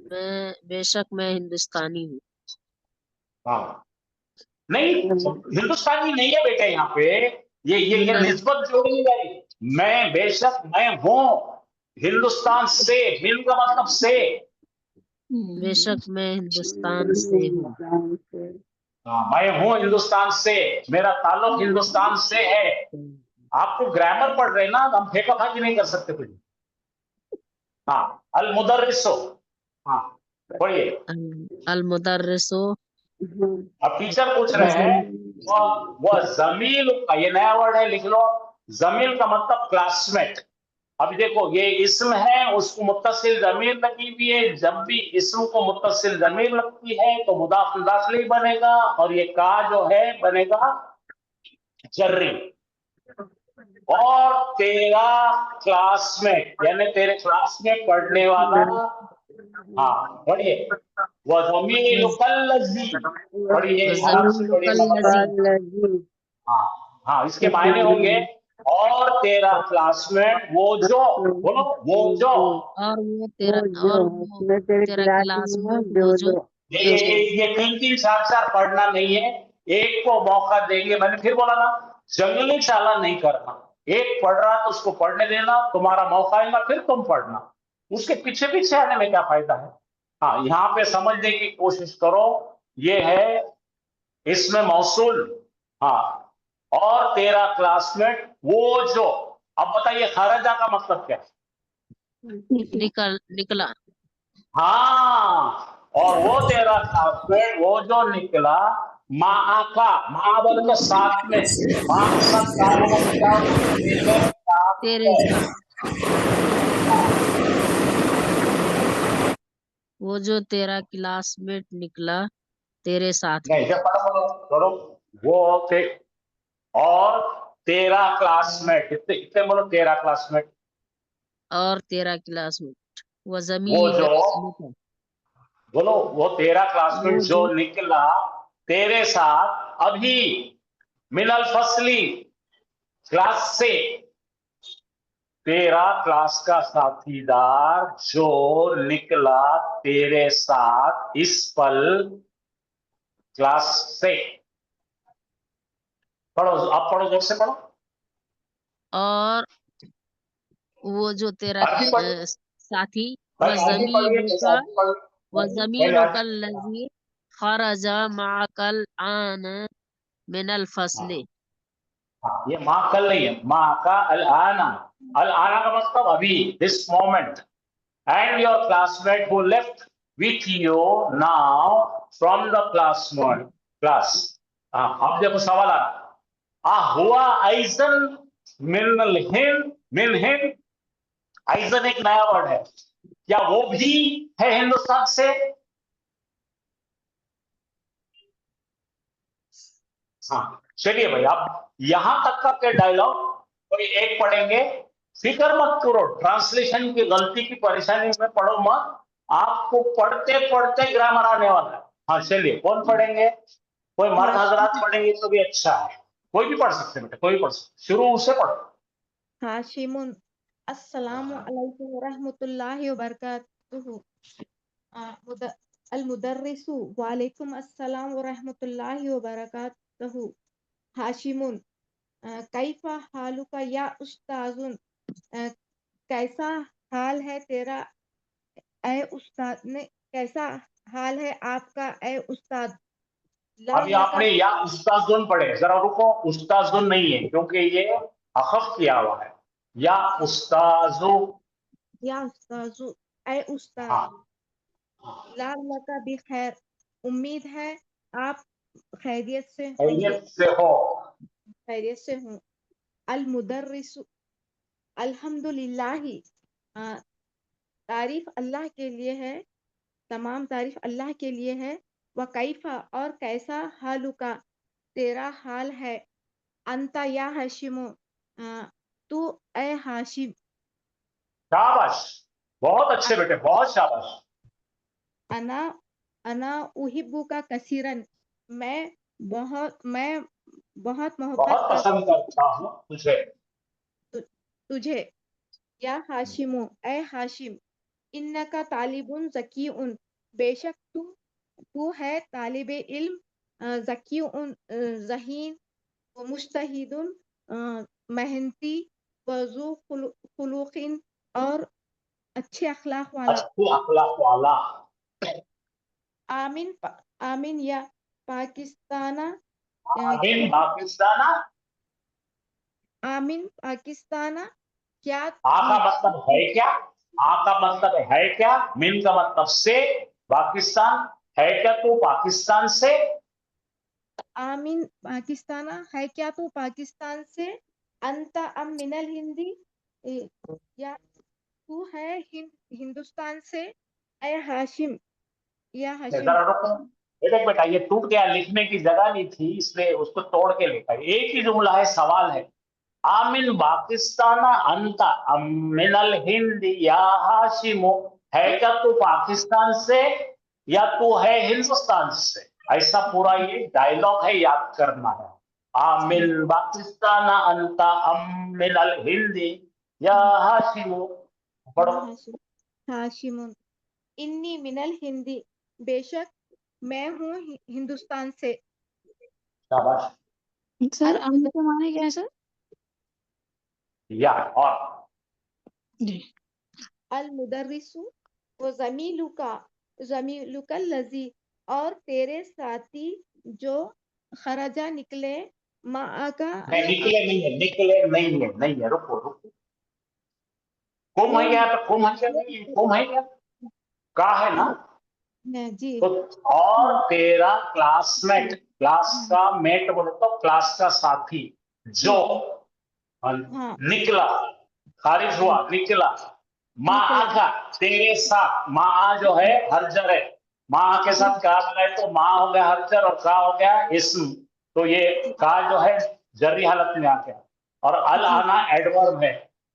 मैं बेशक मैं हिंदुस्तानी हूँ। हाँ, नहीं, हिंदुस्तानी नहीं है बेटे यहाँ पे, ये मिनल निस्बत जोड़नी है। मैं बेशक मैं हूँ हिंदुस्तान से, मिन का मतलब से। बेशक मैं हिंदुस्तान से हूँ। हाँ, मैं हूँ हिंदुस्तान से, मेरा ताल्लुक हिंदुस्तान से है। आपको ग्रामर पढ़ रहे ना, हम फेंका फाकी नहीं कर सकते कुछ। हाँ, अल मुदर्रिसो। हाँ, पढ़िए। अल मुदर्रिसो अब टीचर पूछ रहे हैं, वो जमील का, ये नया वर्ड है, लिख लो। जमील का मतलब क्लासमेट। अब देखो, ये इस्म है, उसको मुत्तसिल जमीर लगी हुई है। जब भी इस्म को मुत्तसिल जमीर लगती है तो मुदाफ दाखिली बनेगा, और ये का जो है बनेगा जर्री। और तेरा क्लासमेट यानी तेरे क्लास में पढ़ने वाला। हाँ, पढ़िए। वह जमील कल्लज़ी, पढ़िए, आराम से पढ़िए। कल्लज़ी हाँ हाँ, इसके मायने होंगे और तेरा क्लासमेट वो जो, बोलो वो जो। और वो तेरा क्लासमेट वो जो। ये 3-3 4-4 पढ़ना नहीं है, एक को मौका देंगे। मैंने फिर बोला ना, जंगली चाला नहीं करना। एक पढ़ रहा तो उसको पढ़ने देना, तुम्हारा मौका आएगा फिर तुम पढ़ना। उसके पीछे पीछे आने में क्या फायदा है? हाँ, यहाँ पे समझने की कोशिश करो। ये है इसमें मौसूल। हाँ, और तेरा क्लासमेट वो जो। अब बताइए खरजा का मतलब क्या है? निकला। हाँ, और वो तेरा क्लासमेट वो जो निकला, माँ का, माँ बोल के साथ में। माँ का ताल्लुक क्या होता है? तेरे साथ तेरे है। साथ वो जो तेरा क्लासमेट निकला तेरे साथ नहीं, में। जब पढ़ो वो थे, और तेरा क्लासमेट, इतने इतने बोलो, तेरा क्लासमेट और तेरा क्लासमेट वो वो जमील जो, बोलो वो तेरा क्लासमेट वो जो जो निकला तेरे साथ अभी, मिनल फसली, क्लास से। तेरा क्लास का साथीदार जो निकला तेरे साथ इस पल, क्लास से। पढ़ो, आप पढ़ो, जोर से पढ़ो। और वो जो तेरा अर्जी पढ़िए साथी भाई, अर्जी पढ़िए, जैसे अर्जी व पढ़िए पहले जमीलुका अर्जी। लजी खरजा माकल आन मिनल फसले। हाँ, ये माँ कल नहीं है, माँ का अल आना। अल आना का मतलब अभी, this moment. And your classmate who left with you now from the class. हाँ, अब देखो सवाल आ रहा। हुआ आइजन मिन हिंद। आइजन एक नया वर्ड है, क्या वो भी है हिंदुस्तान से? हाँ, चलिए भाई, आप यहां तक का के डायलॉग कोई एक पढ़ेंगे। फिक्र मत करो, ट्रांसलेशन की गलती की परेशानी में पढ़ो मत, आपको पढ़ते पढ़ते ग्रामर आने वाला है। हाँ, चलिए, कौन पढ़ेंगे? कोई मर्द हजरात पढ़ेंगे तो भी अच्छा है, कोई भी पढ़ सकते बेटा, कोई भी पढ़ सकते, शुरू से पढ़ो। हाशिमुन अस्सलामु अलैकुम व रहमतुल्लाहि व बरकातुहू। अल मुदर्रिसु वालेकुम अस्सलाम व रहमतुल्लाहि व बरकातुहू। हाशिमुन कैफा हालुका या उस्ताजुन, कैसा हाल है तेरा ए उस्ताद ने, कैसा हाल है आपका ए उस्ताद। अभी आपने या उस्ताजुन पढ़े, जरा रुको, उस्ताजुन नहीं है क्योंकि ये अखफ किया हुआ है। या उस्ताजु। या उस्ताजु ए उस्ताद। हाँ, ला लका भी खैर, उम्मीद है आप खैरियत से होंगे, खैरियत से हो। खैरियत से हूँ। अल मुदर्रिसु अल्हम्दुलिल्लाहि, तारीफ अल्लाह के लिए है, तमाम तारीफ अल्लाह के लिए है। व कैफा और कैसा हालुका तेरा हाल है। अंता या हाशिमो, तू ए हाशिम। शाबाश, बहुत अच्छे बेटे, बहुत शाबाश। अना अना उहिब्बुका कसीरन, मैं बहुत बहुत मोहब्बत पसंद करता हूँ तुझे। तुझे। या हाशिमु, ए हाशिम, इन्नका तालिबुन ज़कीउन, बेशक तू है तालिब इल्म, ज़कीउन ज़हीन, व मुज्तहिदुन मेहनती, वज़ू खुलूक़िन और अच्छे अखलाक वाला। अच्छे अखलाक वाला। आमीन या पाकिस्ताना, आमीन पाकिस्ताना। आमीन पाकिस्ताना, क्या आ का मतलब है क्या? आ का मतलब है क्या? मिन का मतलब से। पाकिस्तान है क्या तू पाकिस्तान से? आमीन पाकिस्ताना, है क्या तू पाकिस्तान से? अंता अम मिनल हिंदी, या तू है हिंदुस्तान से? ए हाशिम, या हाशिम। जरा रुको, ये देख बेटा, ये टूट गया, लिखने की जगह नहीं थी इसलिए उसको तोड़ के लिखा है। एक ही जुमला है, सवाल है। आमिन पाकिस्ताना अंता मिनल हिंद या हाशिमो, है क्या तू पाकिस्तान से या तू है हिंदुस्तान से? ऐसा पूरा ये डायलॉग है, याद करना है। आमिन पाकिस्ताना अंता मिनल हिंदी या हाशिमो। पढ़ो। हाशिमुन, इन्नी मिनल हिंदी, बेशक मैं हूँ हिंदुस्तान से। शाबाश। सर अंत का माने क्या है सर? या और जी। अल मुदर्रिसु व जमीलुका लजी, और तेरे साथी जो खराजा निकले, माँ का निकले नहीं है, निकले नहीं है, नहीं है, रुको रुको। कुम है क्या? तो कुम है क्या? नहीं है, कुम है क्या? का है ना? जी। तो और तेरा क्लासमेट, क्लास का मेट बोले तो क्लास का साथी, जो निकला, खारिज हुआ, निकला। माँ का तेरे साथ, माँ जो है हरजर है, माँ के साथ का लगाए तो माँ हो गया हरजर और का हो गया इस्म। तो ये का जो है जर्री हालत में आ गया। और अल आना एडवर्ब है।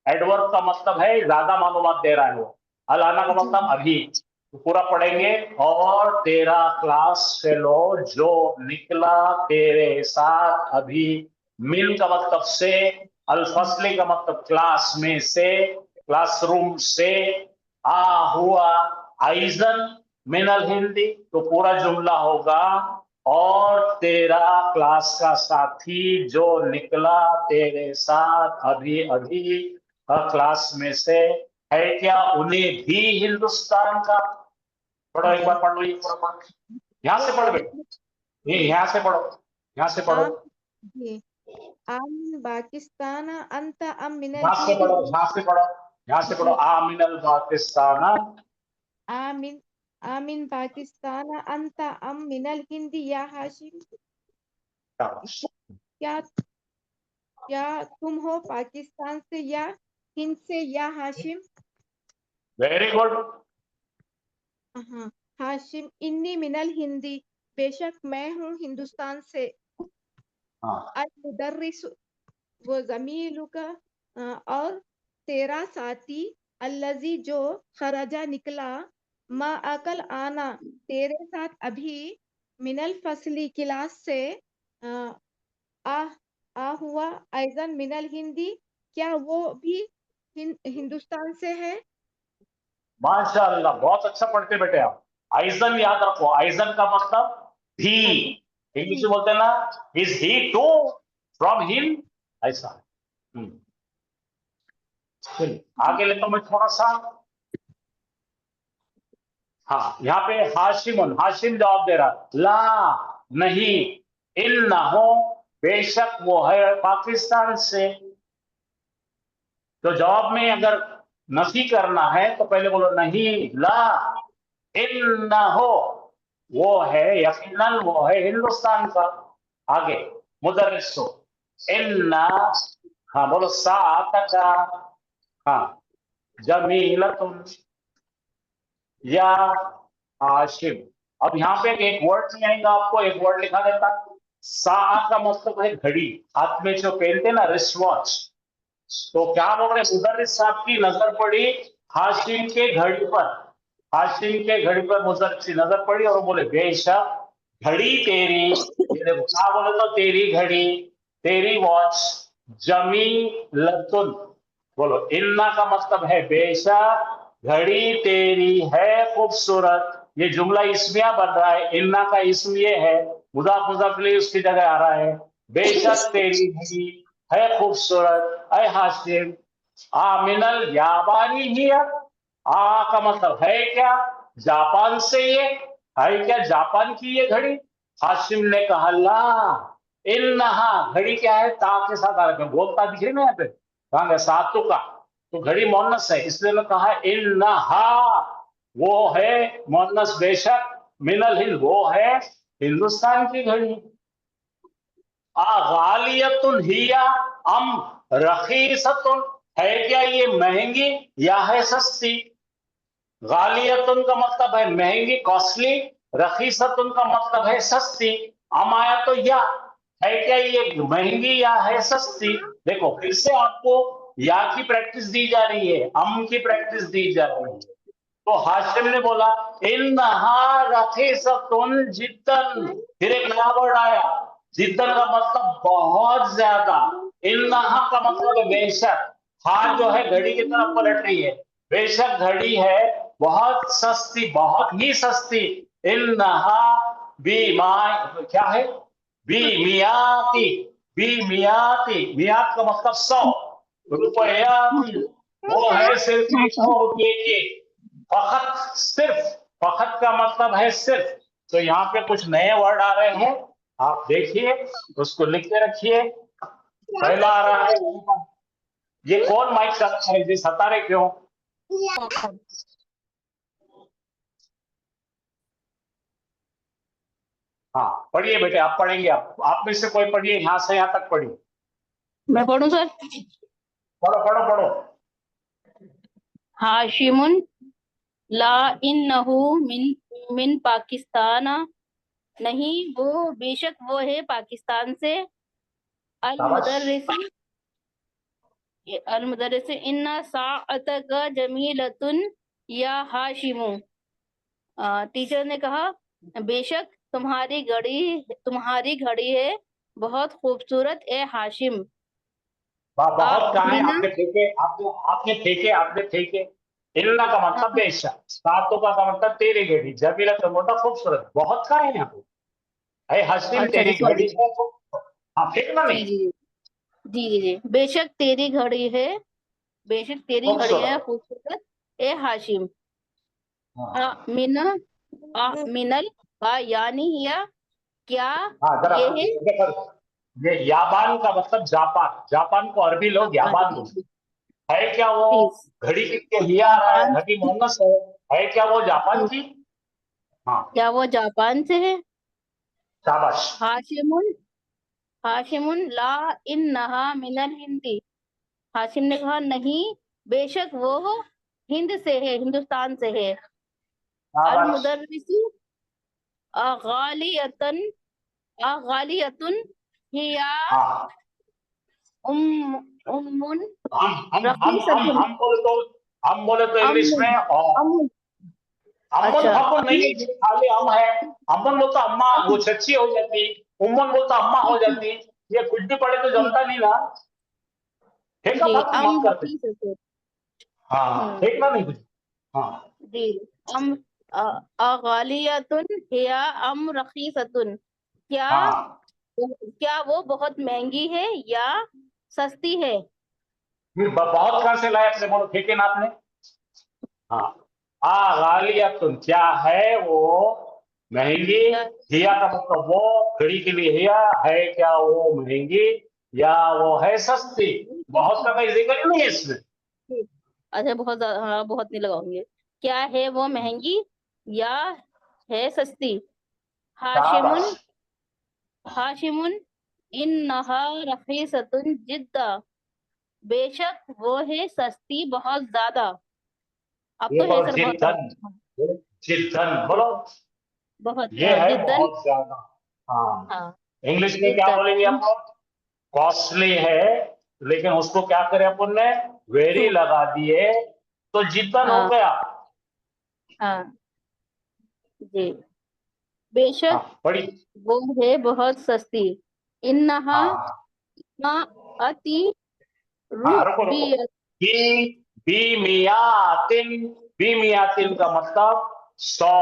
एडवर्ब का मतलब है ज्यादा मालूमात दे रहा है वो। अल आना का मतलब अभी। तो पूरा पढ़ेंगे। और तेरा क्लास फेलो जो निकला तेरे साथ अभी, मिल का मतलब से, अल-फस्ली का मतलब क्लास में से, क्लासरूम से, आ हुआ आइजन मिनल हिंदी, तो पूरा जुमला होगा और तेरा क्लास का साथी जो निकला तेरे साथ अभी अभी क्लास में से, है क्या उन्हें भी हिंदुस्तान का? पढ़ो, एक बार पढ़ लो, ये पूरा पढ़ो, यहां से पढ़ बेटा, ये यहां से पढ़ो, यहां से पढ़ो, आम पाकिस्तान अंत अम मिनल यहां से पढ़ो, यहां से पढ़ो, यहां से पढ़ो। आमिनल पाकिस्तान, आमीन आमीन पाकिस्तान अंत अम मिनल हिंदी या हाशिम, क्या तुम हो पाकिस्तान से या हिंद से या हाशिम? Very good. हाँ, हाशिम, इन्नी मिनल हिंदी, बेशक मैं हूँ हिंदुस्तान से। अल मुदर्रिस वो जमीलुका, और तेरा साथी, अल्लजी जो खराजा निकला, मा अकल आना तेरे साथ अभी, मिनल फसली क्लास से, आ हुआ ऐजन मिनल हिंदी, क्या वो भी हिंदुस्तान से है? माशाअल्लाह, बहुत अच्छा पढ़ते बेटे आप। आइजन याद रखो, आइजन का मतलब भी। इंग्लिश में बोलते हैं ना, is he to from him, ऐसा। चलिए आगे लेता हूं मैं थोड़ा सा। हाँ, यहाँ पे हाशिमुन, हाशिम जवाब दे रहा, ला नहीं, इन ना हो, बेशक वो है पाकिस्तान से। तो जवाब में अगर नफी करना है तो पहले बोलो नहीं, ला, इन ना हो, वो है यकीनन वो है हिंदुस्तान का। आगे मुदर्रिस हो, इन्ना, हाँ बोलो, सातका, हाँ, जमीलतुन या हाशिम। अब यहाँ पे एक वर्ड नहीं आएगा आपको, एक वर्ड लिखा देता। सा का मतलब है घड़ी, हाथ में जो पहनते ना, रिस्ट वॉच। तो क्या बोल रहे मुदर्रिस साहब की नजर पड़ी हाशिम के घड़ी पर। हाशिम के घड़ी पर मुजर सी नजर पड़ी और वो बोले बेशक घड़ी तेरी, ये देखो क्या बोले तो तेरी घड़ी, तेरी वॉच, जमी लतुन, बोलो इन्ना का मतलब है बेशक घड़ी तेरी है खूबसूरत, ये जुमला इसमिया बन रहा है, इन्ना का इसम ये है, मुजाफ मुजाफ इलैहि उसकी जगह आ रहा है, बेशक तेरी घड़ी है खूबसूरत, ऐ हाशिम आमिनल याबानी ही, आ का मतलब है क्या, जापान से ये है क्या, जापान की ये घड़ी। हाशिम ने कहा ला इन्नहा, घड़ी क्या है, ता के साथ आ रखा, बोलता दिख रही ना यहाँ पे, कहा सातु का, तो घड़ी मोनस है, इसलिए मैं कहा इन्नहा, वो है मोनस बेशक, मिनल हिंद, वो है हिंदुस्तान की घड़ी। गालियतुन हिया अम रखीसतुन, है क्या ये महंगी या है सस्ती। गालियतुन का मतलब है महंगी कॉस्टली, रखीसतुन का मतलब है सस्ती, अमाया तो या है क्या ये महंगी या है सस्ती। देखो फिर से आपको या की प्रैक्टिस दी जा रही है, अम की प्रैक्टिस दी जा रही है। तो हाशिम ने बोला इन्नहा रखीसतुन जिद्दन, फिर एक नया वर्ड आया, जिद्दन का मतलब बहुत ज्यादा, इन्नहा का मतलब है बेशक, हाँ जो है घड़ी की तरफ पलट रही है, बेशक घड़ी है बहुत सस्ती, बहुत ही सस्ती, इन्नहा बीमा, क्या है, बीमियाती, बीमियाती, मियात का मतलब 100 रुपया, वो है सिर्फ 100 रुपये के, फखत सिर्फ, फखत का मतलब है सिर्फ। तो यहाँ पे कुछ नए वर्ड आ रहे हैं, आप देखिए उसको लिख के रखिए। पहला आ रहा है, ये कौन माइक कर रहा है जी, सता रहे क्यों। हाँ पढ़िए बेटे, आप पढ़ेंगे, आप में से कोई पढ़िए, यहाँ से यहाँ तक पढ़िए। मैं पढ़ूं सर? पढ़ो पढ़ो पढ़ो। हाशिमुन ला इन्नहु मिन मिन पाकिस्तान, नहीं वो बेशक वो है पाकिस्तान से। अल मुदर्रिस, अल मुदर्रिस इन्ना साअतक जमीलतुन या हाशिमु, टीचर ने कहा बेशक तुम्हारी घड़ी है बहुत खूबसूरत ए हाशिम। बहुत कहा है, आपने फेंके, आपने फेंके। इन्ना का मतलब बेशक, सातों का मतलब तेरी घड़ी, जमीला तो मोटा खूबसूरत, बहुत कहा है यहाँ पे, है हाशिम तेरी घड़ी है, हाँ फेंकना नहीं। जी, बेशक तेरी घड़ी है, बेशक तेरी घड़ी है खूबसूरत ए हाशिम। मिनल का यानी या क्या, ये है, ये याबान का मतलब जापान, जापान को अरबी लोग याबान बोलते है क्या, वो घड़ी कितने लिया आ रहा है, घड़ी मोहनस है क्या वो जापान की, हाँ क्या वो जापान से है। शाबाश। हाशिमुन ला इन्नहा मिनल हिंदी, हाशिम ने कहा नहीं बेशक वो हिंद से है, हिंदुस्तान से है। अल मुदर्रिसु गालियतुन हिया उम्मुन रखीसतुन, हम बोले तो इंग्लिश में अम्मुन, अम्मुन नहीं, खाली अम है, अम्मुन बोलता अम्मा, वो चच्ची हो जाती, उम्मुन बोलता अम्मा हो जाती, ये कुछ भी पढ़े तो जमता नहीं ना, ठीक है बात करते, हाँ देखना नहीं कुछ, हाँ जी। अम गालियतुन हिया अम रखीसतुन, क्या वो बहुत महंगी है या सस्ती है। बहुत कहां से लाए अपने, बोलो फेंके ना आपने, हाँ गालियतुन क्या है वो महंगी, हिया का मतलब वो घड़ी के लिए हिया है क्या वो महंगी, या वो है सस्ती, बहुत का इजीकल नहीं है इसमें। अच्छा बहुत, हाँ बहुत नहीं लगाऊंगे, क्या है वो महंगी या है सस्ती। हाशिमुन इन्नहा रखीसतुन जिद्दा, बेशक वो है सस्ती बहुत ज्यादा। अब तो है सर बहुत, जिद्दन बोलो, बहुत ये है जिद्दन, बहुत ज्यादा, हाँ इंग्लिश में क्या बोलेंगे आप, कॉस्टली है, लेकिन उसको क्या करें अपन ने वेरी लगा दिए तो जिद्दन हो गया, हाँ जी, बेशक हाँ पढ़ी। वो है बहुत सस्ती। इन्नहा हाँ अति हाँ रुको रुको, रुबियत बी बी मियातिन का मतलब 100,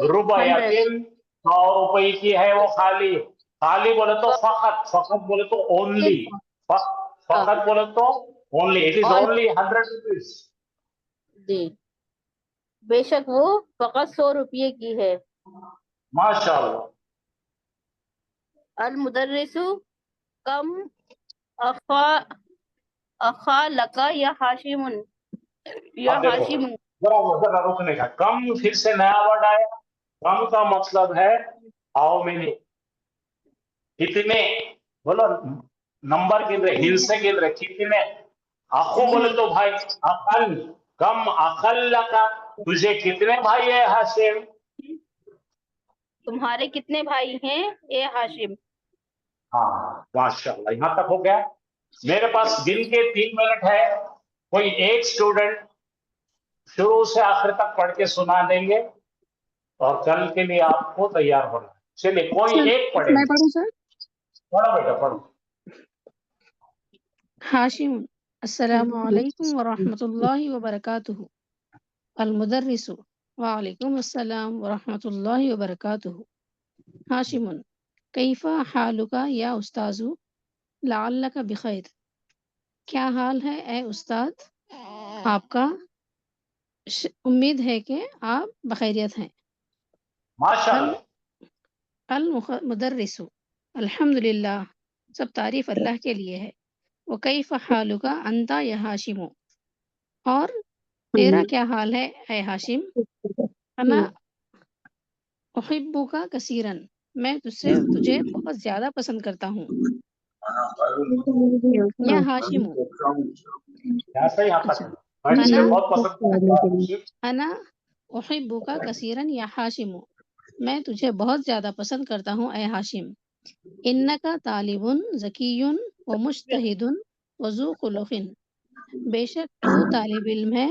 रुबयातिन 100 रुपए की है वो खाली। खाली बोले तो फकत, फकत बोले तो ओनली, फकत बोले तो only, it is All- only 100 rupees. जी, बेशक वो फकत 100 रुपये की है। माशाअल्लाह। अल मुदर्रिसु कम अखा अखा लका या हाशिमुन या अब देखो हाशिमुन। जरा रुकने का, कम फिर से नया वर्ड आया। कम का मतलब है हाउ मेनी, कितने, बोलो नंबर गिन रहे, हिंसे गिन रहे, कितने। आंखों बोले तो भाई अकल, कम अकल का, तुझे कितने भाई है हाशिम। तुम्हारे कितने भाई हैं ए हाशिम। हाँ माशाल्लाह, यहाँ तक हो गया। मेरे पास गिन के 3 मिनट है, कोई एक स्टूडेंट शुरू से आखिर तक पढ़ के सुना देंगे और कल के लिए आपको तैयार होना है। चलिए कोई एक पढ़े। मैं पढ़ूं सर? पढ़ो बेटा पढ़ो। हाशिम, अस्सलामु अलैकुम व रहमतुल्लाहि व बरकातुहू। अल मुदर्रिसु, वालेकुम अस्सलाम व रहमतुल्लाहि व बरकातुहू। हाशिमुन, कैफा हालुका या उस्ताजु, लअल्लका बिखैर। क्या हाल है ए उस्ताद आपका, उम्मीद है कि आप बखैरियत हैं। माशाल्लाह। अल मुदर्रिसु, अल्हम्दुलिल्लाह, सब तारीफ अल्लाह के लिए है। वो कैफा हालुका अंता या हाशिमु, और तेरा क्या हाल है ऐ हाशिम। अना उहिब्बुका कसीरन, मैं तुझे बहुत ज्यादा पसंद करता हूँ। या हाशिमु, ऐसा ही आता अच्छा, है, मैं तुझे अना बहुत पसंद करता हूँ। अना उहिब्बुका कसीरन या हाशिमु, मैं तुझे बहुत ज्यादा पसंद करता हूँ ऐ हाशिम। इन्नका तालिबुन ज़कीयुन व मुज्तहिदुन व ज़ू खुलुक़िन, बेशक तू तालिब इल्म है,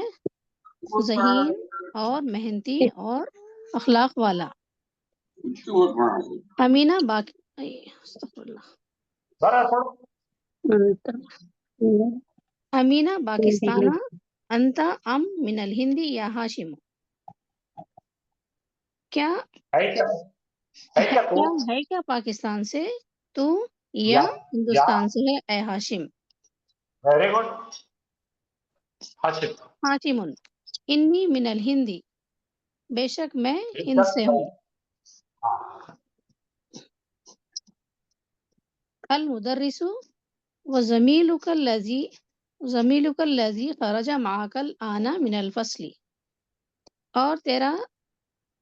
ज़हीन और मेहनती और अखलाक वाला। अमीना बाकी अमीना पाकिस्ताना अंता अम मिनल हिंदी या हाशिम। क्या है क्या तू? क्या है क्या पाकिस्तान से तू या या हिंदुस्तान से है ऐ हाशिम। Very good Hashim. हाशिमुन, इन्नी मिनल हिंदी, बेशक मैं हिंद से हूँ। अल मुदर्रिसु व ज़मीलुकल लज़ी खरजा माअकल आना मिनल फस्ली, और तेरा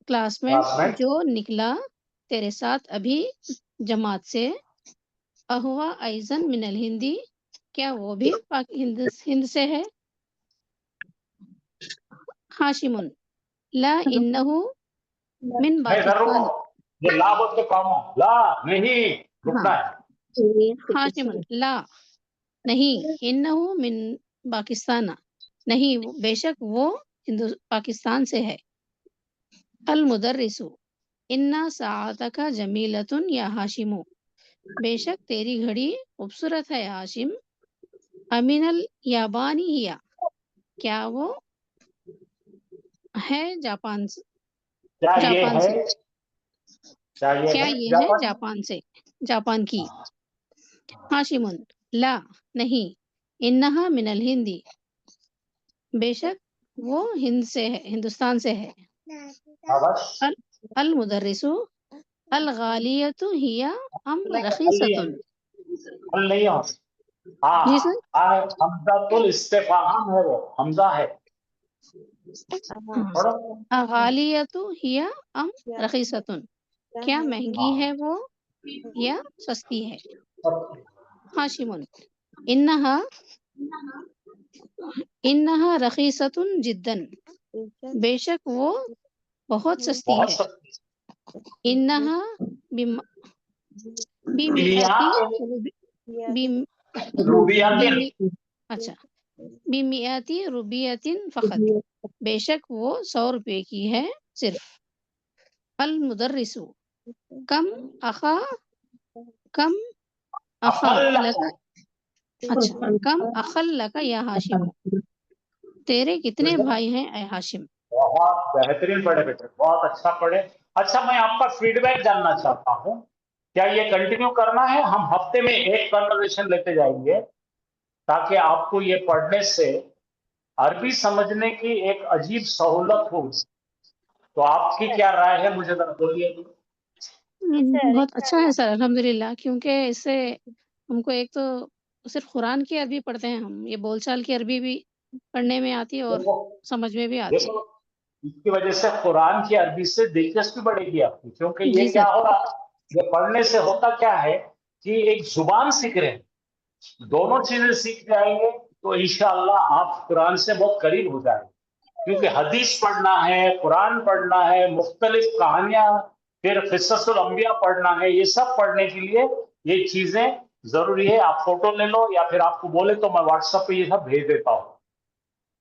क्लासमेट जो निकला तेरे साथ अभी जमात से। अहुआ ऐज़न मिनल हिंदी, क्या वो भी हिंद से है। हाशिमुन, ला इन्नहु मिन नहीं इधर रुको, पाकिस्तान। ये ला बोल के काम हो, ला नहीं रुकना है। हाशिमुन, ला नहीं, इन्नहु मिन पाकिस्तान, नहीं बेशक वो पाकिस्तान से है। अल मुदर्रिसु, इन्ना साअतका जमीलतुन या हाशिमु, बेशक तेरी घड़ी खूबसूरत है हाशिम। अमीनल याबानी हिया, क्या वो है जापान से। क्या ये जापान है, से, क्या ये है जापान से, जापान की। हाशिमुन, ला नहीं, इन्नहा मिनल हिंदी, बेशक वो हिंद से है, हिंदुस्तान से है। बस अल मुदर्रिसु, अल गालियतु हिया अम रखीसतुन। हल नहीं हो। जी सर। हमजातुल इस्तिफहाम है, वो हमजा है। पढ़ो। गालियतु हिया अम रखीसतुन, क्या महंगी है वो या सस्ती है। हाशिमुन, इन्नहा इन्नहा रखीसतुन जिद्दन, बेशक वो बहुत सस्ती है। इन्नहा बिमियात बिमिअती रूबियातिन, अच्छा, बिमियाती रुबियतिन फकत, बेशक वो 100 रुपए की है सिर्फ। अल मुदर्रिसु कम अखा कम अखा अखल लका, अच्छा, कम अखल लका या हाशिम, तेरे कितने भाई हैं ए हाशिम। बहुत बेहतरीन पढ़े बेटे, बहुत अच्छा पढ़े। अच्छा, मैं आपका फीडबैक जानना चाहता हूँ, क्या ये कंटिन्यू करना है? हम हफ्ते में एक कन्वर्सेशन लेते जाएंगे ताकि आपको ये पढ़ने से अरबी समझने की एक अजीब सहूलत हो। तो आपकी क्या राय है, मुझे जरा बोलिए। बहुत अच्छा है सर, अल्हम्दुलिल्लाह, क्योंकि इससे हमको एक तो सिर्फ कुरान की अरबी पढ़ते हैं हम, ये बोलचाल की अरबी भी पढ़ने में आती है और देखो समझ में भी आती है। देखो, इसकी वजह से कुरान की अरबी से दिलचस्पी बढ़ेगी आपकी, क्योंकि ये जी क्या सर। हो रहा है, ये पढ़ने से होता क्या है कि एक जुबान सीख रहे हैं, दोनों चीजें सीख जाएंगे तो इंशाअल्लाह आप कुरान से बहुत करीब हो जाएंगे। क्योंकि हदीस पढ़ना है, कुरान पढ़ना है, मुख्तलिफ कहानियां, फिर क़िस्सतुल अंबिया पढ़ना है, ये सब पढ़ने के लिए ये चीजें जरूरी है। आप फोटो ले लो या फिर आपको बोले तो मैं व्हाट्सएप पे ये सब भेज देता हूँ।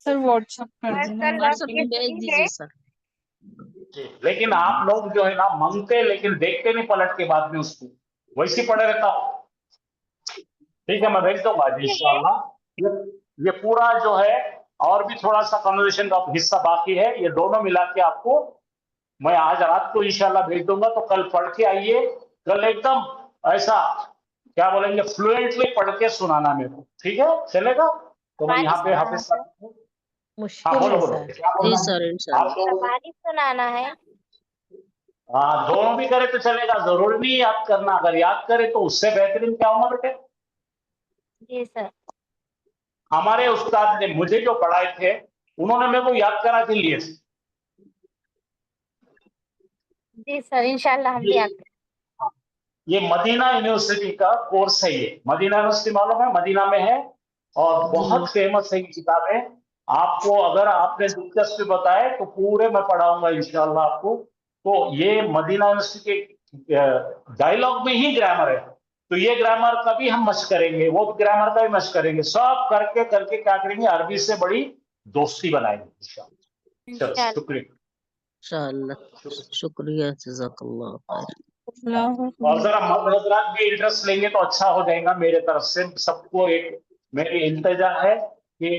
सर व्हाट्सएप कर देना। व्हाट्सएप में भेज दीजिए सर। लेकिन आप लोग जो है ना, मांगते लेकिन देखते नहीं पलट के बाद में उसको, वैसे पड़े रहता हूँ। ठीक है, मैं भेज दूंगा इंशाअल्लाह। ये पूरा जो है, और भी थोड़ा सा कन्वर्सेशन का हिस्सा बाकी है, ये दोनों मिला के आपको मैं आज रात को इंशाअल्लाह भेज दूंगा। तो कल पढ़ के आइए, कल एकदम ऐसा क्या बोलेंगे, फ्लुएंटली पढ़ के सुनाना मेरे को, ठीक है? चलेगा? तो मैं यहाँ पे हाफिज साहब, हाँ मुश्किल बोलो है बोलो, सर। क्या जी बोलना सर, है इंशाल्लाह। आप लोग? बारिश सुनाना है। हाँ, दोनों भी करे तो चलेगा, जरूरी नहीं याद करना, अगर याद करे तो उससे बेहतरीन क्या होगा बेटे। जी सर। हमारे उस्ताद ने मुझे जो पढ़ाए थे, उन्होंने मेरे को याद करा के लिए। जी सर, इंशाल्लाह हम भी आते ये मदीना यूनिवर्सिटी का कोर्स है, ये मदीना यूनिवर्सिटी मालूम है, मदीना में है और बहुत फेमस है ये किताबें। आपको अगर आपने दिलचस्पी बताए तो पूरे मैं पढ़ाऊंगा इंशाल्लाह आपको। तो ये मदीना यूनिवर्सिटी के डायलॉग में ही ग्रामर है, तो ये ग्रामर का भी हम मशक करेंगे, वो ग्रामर का भी मशक करेंगे, सब करके करके क्या करेंगे, अरबी से बड़ी दोस्ती बनाएंगे इंशाल्लाह। चलो, इंशाल्लाह। शुक्रिया। इंशाल्लाह, शुक्रिया, जज़ाकल्लाह खैर। और जरा हजरात भी इंटरेस्ट लेंगे तो अच्छा हो जाएगा। मेरे तरफ से सबको एक मेरी इल्तिजा है कि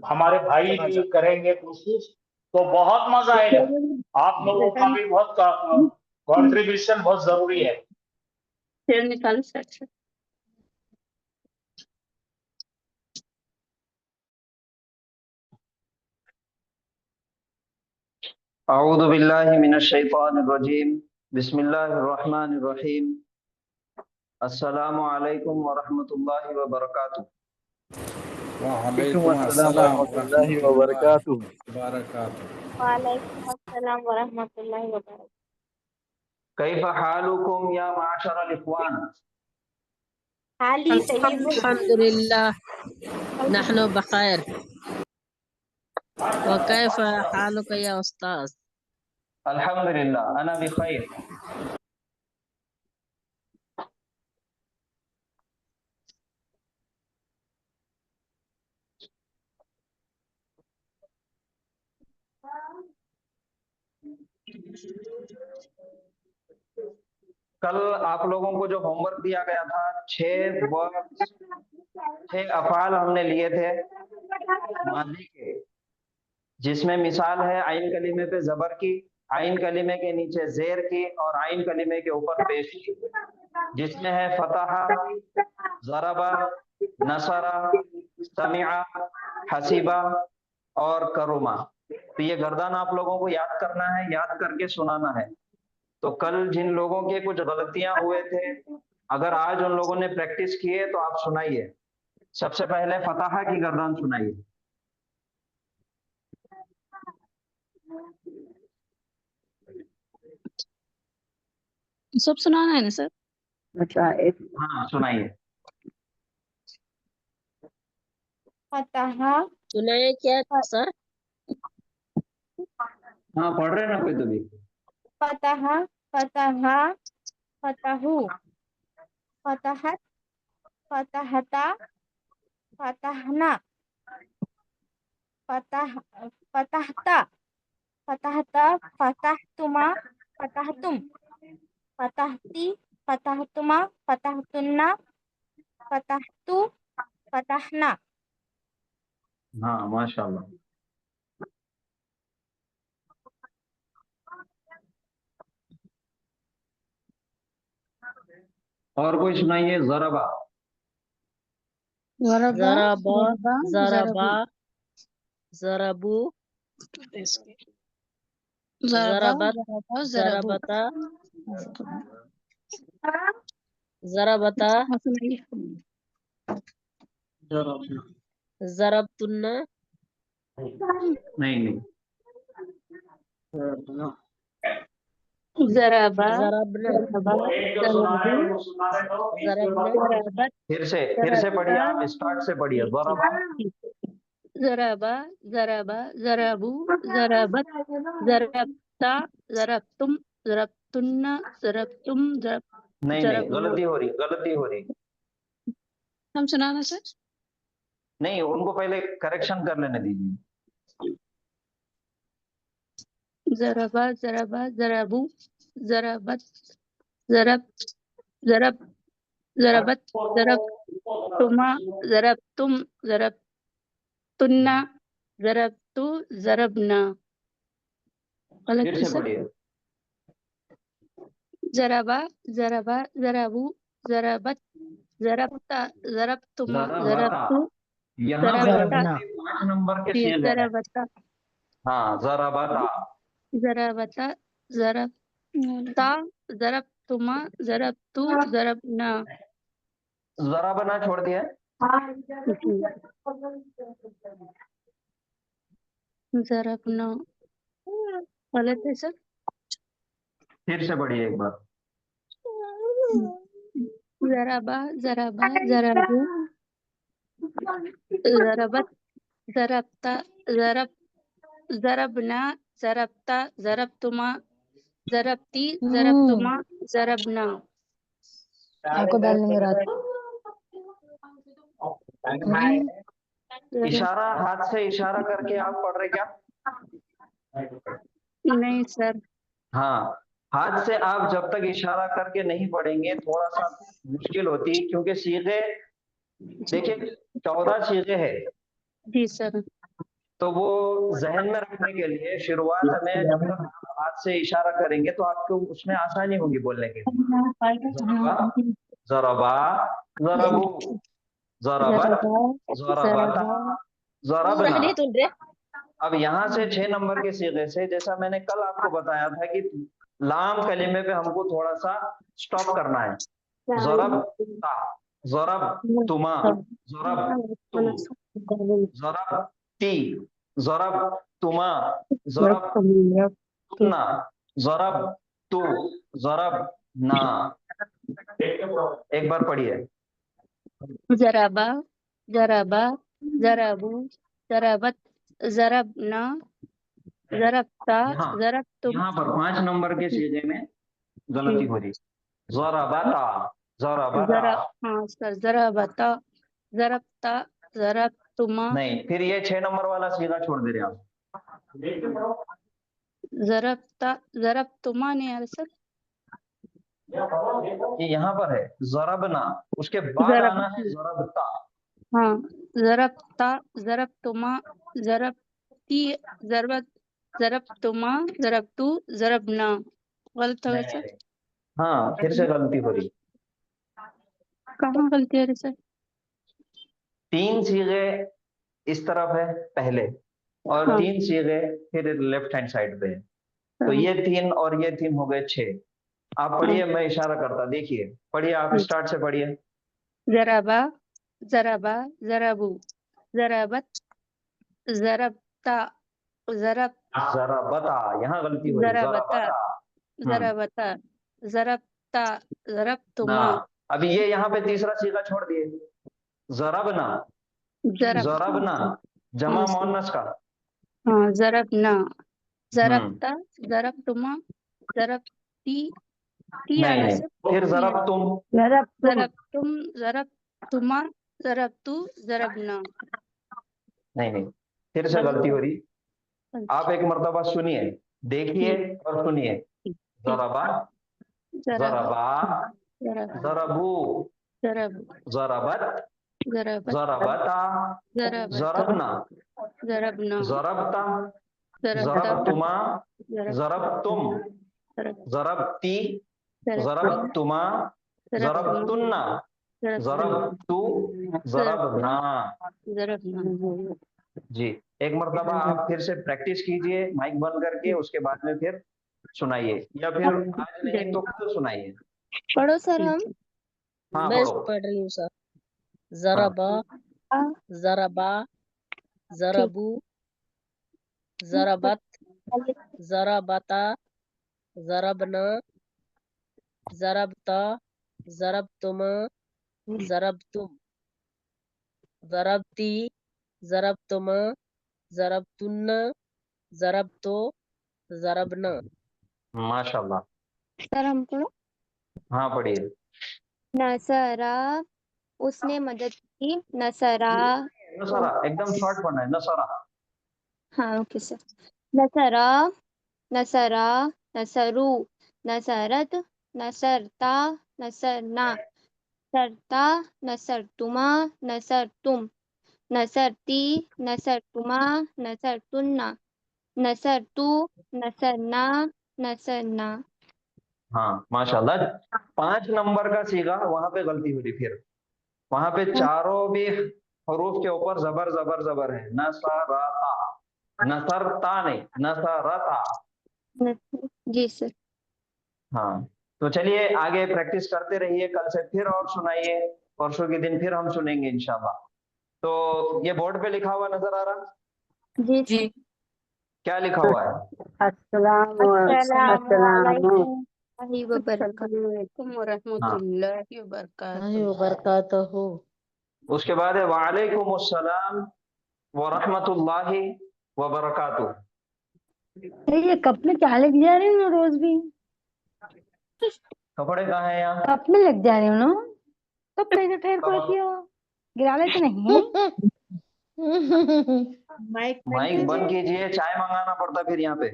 हमारे भाई भी करेंगे कोशिश, तो बहुत मजा आएगा। आप लोगों का भी बहुत कंट्रीब्यूशन बहुत जरूरी है। निकाल सर। अऊज़ु बिल्लाहि मिनश शैतानिर रजीम। बिस्मिल्लाहिर रहमानिर रहीम। अस्सलामु अलैकुम व रहमतुल्लाहि व बरकातुहू। वालेकुम अस्सलाम वरहमतुल्लाहि वबरकातुहू। वालेकुम अस्सलाम व रहमतुल्लाहि व बरकातुहू। कैफ हालुकुम या माशरल इख्वान। हाली सही है। अल्हम्दुलिल्लाह नहनु बखैर। व कैफ हालुका या उस्ताद? अल्हम्दुलिल्लाह अना बिखैर। कल आप लोगों को जो होमवर्क दिया गया था, 6 वर्ड्स 6 अफ़ाल हमने लिए थे माजी के, जिसमें मिसाल है आइन कलीमे पे जबर की, आइन कलीमे के नीचे जेर की और आइन कलीमे के ऊपर पेश की, जिसमें है फतहा, ज़रबा, नसरा, समिआ, हसीबा और करुमा। तो ये गर्दान आप लोगों को याद करना है, याद करके सुनाना है। तो कल जिन लोगों के कुछ गलतियां हुए थे, अगर आज उन लोगों ने प्रैक्टिस की है तो आप सुनाइए। सबसे पहले फतहा की गर्दान सुनाइए। सब सुनाना है ना सर? अच्छा, हाँ सुनाइए। फतहा सुनाए क्या सर? हाँ पढ़ रहे ना कोई तो भी। फतहा फतहा फतहु फतहत फतहता फतहना فتحتا فتحتا فتحتما فتحتم فتحتی فتحتما فتحتنا فتحتو فتحنا. ہاں ماشاء اللہ. اور کوئی سنائیے. ضربا. ضربا ضربا ضربو ضربت ضربتا ضربتا ضربتن. نہیں ضربا ضربنا ضربنا پھر سے پڑھیے. آپ اسٹارٹ سے پڑھیے. ضربا ضربا ضربا ضربو ضربت ضربتا ضربتم ضربتن ضربتم نہیں غلطی ہو رہی. ہم سنانا سر. نہیں ان کو پہلے کریکشن کر لینے دیجیے. ضربا ضربا ضربو ضربت ضرب ضرب ضربت ضربتما ضربتم ضربتن ضربتو ضربنا. غلط پھر ہے سے سر. پڑھیے. ضربا ضربا ضربو ضربت ضربتا ضربتما ضربتو یہاں پہ ضربتا 5 نمبر کے صیغے ہیں. ضربتا ہاں ضربتا ضربتا ضربتا ضربتما ضربتو ضربنا. ضربنا چھوڑ دیا. ضربنا غلط ہے سر. پھر سے پڑھیے ایک بار. ضربا ضربا ضربو ضربت ضربتا ضرب ضربنا ضربتا ضربتما ضربتی ضربتما ضربنا. آپ کو دال نہیں رات. اشارہ ہاتھ سے اشارہ کر کے آپ پڑھ رہے کیا؟ نہیں سر. ہاں ہاتھ سے آپ جب تک اشارہ کر کے نہیں پڑھیں گے تھوڑا سا مشکل ہوتی، کیونکہ صیغے دیکھیں 14 صیغے ہے. جی سر. تو وہ ذہن میں رکھنے کے لیے شروعات میں جب تک آپ ہاتھ سے اشارہ کریں گے تو آپ کو اس میں آسانی ہوگی بولنے کے لیے. ضربا ضربو ضربت ضربتا ضربنا. اب یہاں سے 6 نمبر کے صیغے سے جیسا میں نے کل آپ کو بتایا تھا کہ لام کلمے پہ ہم کو تھوڑا سا سٹاپ کرنا ہے. ضرب تا ضرب تما ضرب تم ضرب تی ضرب تما ضرب تنا ضرب تو ضرب نا. ایک بار پڑھیے. ضربا ضربا ضربو ضربت ضربنا ضربتا ضربتم. یہاں پر 5 نمبر کے صیغے میں غلطی ہو رہی. ضربتا ضربتا. ہاں سر. ضربتا ضربتا ضربتما. نہیں پھر یہ 6 نمبر والا صیغہ چھوڑ دے رہے آپ. ضربتا ضربتما نہیں آ رہا سر. یہ یہاں پر ہے ضربنا، اس کے بعد آنا ہے ضربتا. ہاں ضربتا ضربتما ضربتی ضربت ضربتما ضربتو ضربنا. غلط ہو گیا سر. ہاں پھر سے غلطی ہو رہی. کہاں غلطی ہے سر؟ 3 صیغے اس طرف ہے پہلے اور 3 صیغے پھر لیفٹ ہینڈ سائڈ پہ ہے. تو یہ 3 اور یہ 3 ہو گئے 6. آپ پڑھیے، میں اشارہ کرتا. دیکھیے پڑھیے آپ اسٹارٹ سے پڑھیے. ضربا ضربا ضربو ضربت ضربتا ضرب ضربتا. یہاں غلطی ہو رہی. ضربتا ضربتا ضربتا ضربتما. ابھی یہ یہاں پہ تیسرا صیغہ چھوڑ دیے. ضربنا ضربنا جمع مؤنث کا. ہاں ضربنا ضربتا ضربتما ضربتی. نہیں پھر ضربتم ضربتم ضربتما ضربتو ضربنا. نہیں फिर से गलती हो रही, आप एक मर्तबा सुनिए, देखिए और सुनिए। ज़रबा, ज़रबा, ज़रबू, ज़रबत, ज़रबता, ज़रबना, ज़रबता, ज़रबतुमा, ज़रबतुम, ज़रबती, ज़रबतुमा, ज़रबतुन्ना, ज़रबतु, ज़रबना। जी, एक मर्तबा आप फिर से प्रैक्टिस कीजिए माइक बंद करके, उसके बाद में फिर सुनाइए, या फिर आज नहीं तो कल सुनाइए। पढ़ो सर हम। हाँ मैं पढ़ो। पढ़ रही हूँ सर। ज़रबा, ज़रबा, ज़रबू, ज़रबत, ज़रबता, ज़रबना, ज़रबता, ज़रबतुमा, ज़रबतुम, ज़रबती, ज़रबतुमा, ज़रबतुन्ना, ज़रबतो, ज़रबना। माशाल्लाह। सर हम पढ़ो। हाँ पढ़िए। नसरा, उसने मदद की। नसरा, नसरा एकदम शॉर्ट पढ़ना है, नसरा। हाँ ओके सर। नसरा, नसरा, नसरू, नसरत, नसरता, नसरना, नसरता, नसरतुमा, नसरतुम, नसरती, नसरतुमा, नसरतुन्ना, नसरतु, नसरना, नसरना। हाँ माशाल्लाह। 5 नंबर का सीगा वहां पे गलती हो रही, फिर वहां पे चारों भी हरूफ के ऊपर जबर जबर जबर है। नसरता, नसरता नहीं, नसरता। जी सर। हाँ तो चलिए आगे प्रैक्टिस करते रहिए, कल से फिर और सुनाइए, परसों के दिन फिर हम सुनेंगे इंशाल्लाह। तो ये बोर्ड पे लिखा हुआ नजर आ रहा? जी जी। क्या लिखा हुआ है? अस्सलाम वालेकुम वरहमतुल्लाहि वबरकातुहू। उसके बाद है वालेकुम अस्सलाम व रहमतुल्लाहि व बरकातुहू। ये कप में क्या लग जा रहे हो रोज भी? कपड़े कहाँ हैं यहाँ? कप में लग जा रहे हो ना? कब पैसे ठहर को रखी हो? गिरा लेते नहीं? माइक बंद कीजिए, चाय मंगाना पड़ता फिर यहाँ पे।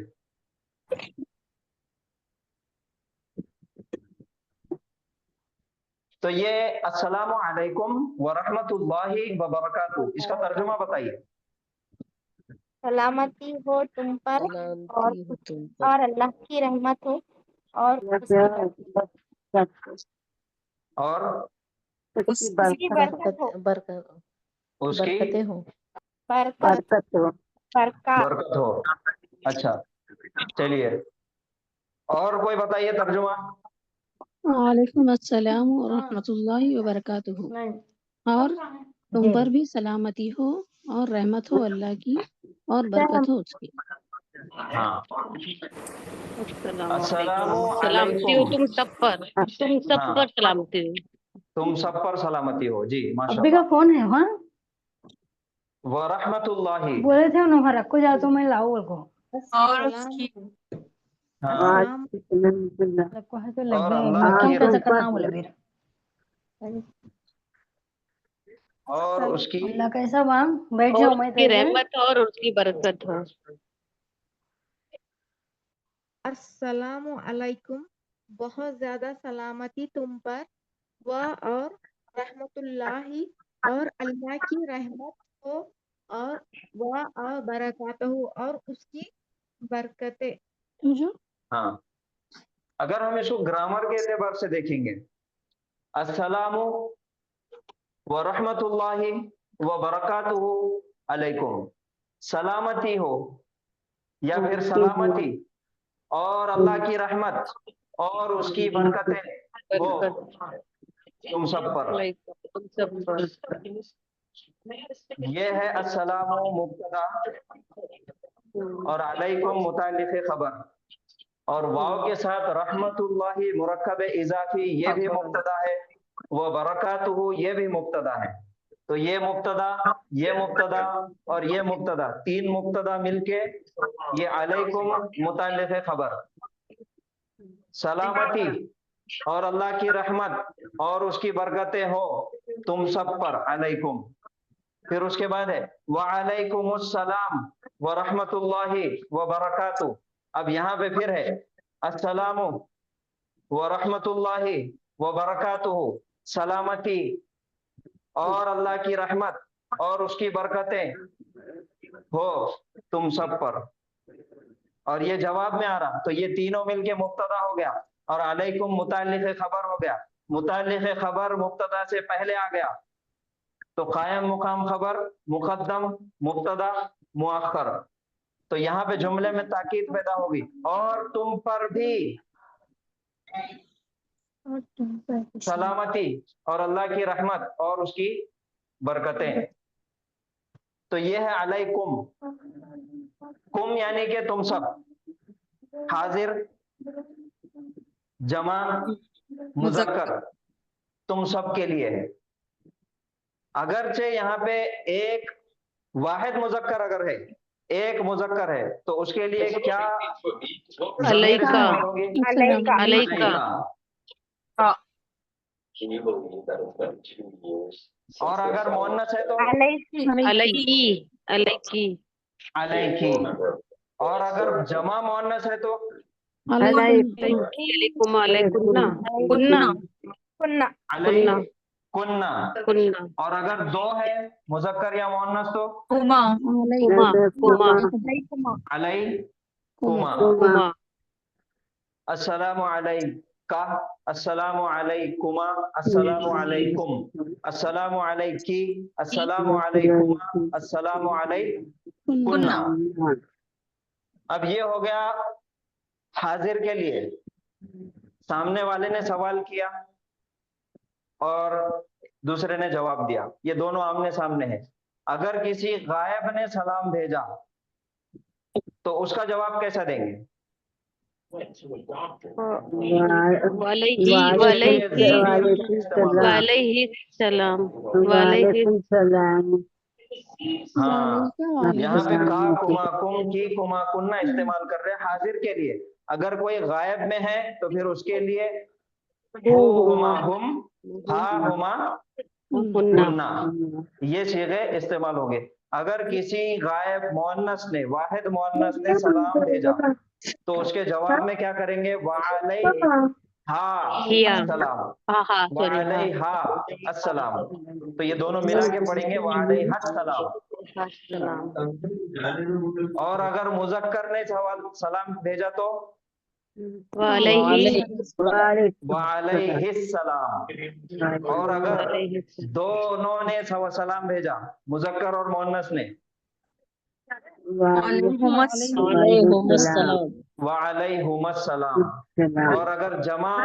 तो ये अस्सलामु अलैकुम व रहमतुल्लाहि व बरकातुहू, इसका तर्जुमा बताइए। सलामती हो तुम पर सलामती हो तुम पर और अल्लाह की रहमत हो और और उसकी बरकत हो। उसकी बरकतें हो। बरकत हो। अच्छा चलिए, और कोई बताइए तर्जुमा। वालेकुम अस्सलाम व रहमतुल्लाहि व बरकातुहू। और तुम पर भी सलामती हो और रहमत हो अल्लाह की और बरकत हो उसकी। हाँ अस्सलामु अलैकुम। सलामती हो तुम सब पर, तुम सब हाँ, पर सलामती हो। तुम सब पर सलामती हो। जी अब्बी का माशाल्लाह। फोन है हाँ? व रहमतुल्लाहि। बोले थे उन्होंने रख को जाओ तो मैं लाऊं उनको। और उसकी हाँ रखो है तो और लगे अल्लाह क्यों की कैसे करना बोले फिर। और उसकी अल्लाह कैसा बाम बैठ और जाओ मैं उसकी तो रहमत और उसकी बरकत हो। अस्सलामु अलैकुम, बहुत ज्यादा सलामती तुम पर, व और रहमतुल्लाहि और अल्लाह की रहमत हो, और व और बरकातहू और उसकी बरकतें। हाँ, अगर हम इसको ग्रामर के एतबार से देखेंगे, अस्सलामु व रहमतुल्लाहि व बरकातुहू अलैकुम, सलामती हो या फिर सलामती और अल्लाह की रहमत और उसकी बरकतें हो तुम सब पर। तुम सब पर। ये है अस्सलामु मुब्तदा और अलैकुम मुतालिफ खबर, और वाव के साथ रहमतुल्लाहि मुरक्कब इजाफी ये भी मुब्तदा है, व बरकातुहू ये भी मुब्तदा है। तो ये मुब्तदा और ये मुब्तदा, 3 मुब्तदा मिलके ये अलैकुम मुतालिफ खबर, सलामती और अल्लाह की रहमत और उसकी बरकतें हो तुम सब पर, अलैकुम। फिर उसके बाद है वालेकुमुस्सलाम व रहमतुल्लाहि व बरकातुहू। अब यहाँ पे फिर है अस्सलामु व रहमतुल्लाहि व बरकातुहू, सलामती और अल्लाह की रहमत और उसकी बरकतें हो तुम सब पर। और ये जवाब में आ रहा, तो ये तीनों मिलके मुब्तदा हो गया और अलैकुम मुताल्लिक़ खबर हो गया। मुताल्लिक़ खबर मुब्तदा से पहले आ गया तो कायम मुकाम खबर, मुकद्दम, मुब्तदा, मुअख्खर। तो यहाँ पे जुमले में ताकीद पैदा होगी और तुम पर भी सलामती और अल्लाह की रहमत और उसकी बरकतें। तो ये है अलैकुम। कुम यानी कि तुम सब, हाजिर, जमा, मुज़क्कर, तुम सब के लिए है। अगरचे यहाँ पे एक वाहिद मुज़क्कर अगर है, एक मुज़क्कर है, तो उसके लिए क्या ज़मीर इस्तेमाल होगी? अलैका। और अगर मुअन्नस है तो अलैकी। और अगर जमा मुअन्नस है तो कुन्ना। और अगर दो है मुज़क्कर या मुअन्नस तो अलैकुमा। अस्सलामु अलैका, अस्सलामु अलैकुमा, अस्सलामु अलैकुम, अस्सलामु अलैकी, अस्सलामु अलैकुमा, अस्सलामु अलैकुन्ना। अब ये हो गया हाजिर के लिए। सामने वाले ने सवाल किया और दूसरे ने जवाब दिया, ये दोनों आमने सामने हैं। अगर किसी गायब ने सलाम भेजा तो उसका जवाब कैसा देंगे? हाँ, यहाँ पे का, कुमा, कुम, की, कुमा, कुन्ना इस्तेमाल कर रहे हैं हाजिर के लिए। अगर कोई गायब में है तो फिर उसके लिए हो, हुमा, हुम, हा, हुमा, कुन्ना, ये सीगे इस्तेमाल होंगे। अगर किसी गायब मुअन्नस ने, वाहिद मुअन्नस ने सलाम भेजा तो उसके जवाब में क्या करेंगे? वालैहा अस्सलाम, वालैहा अस्सलाम। तो ये दोनों मिला के पढ़ेंगे वालैहा अस्सलाम। और अगर मुज़क्कर ने सलाम भेजा तो वालैहिस्सलाम। और अगर दोनों ने सलाम भेजा, मुज़क्कर और मुअन्नस ने, वालैहुमुस्सलाम। और अगर जमा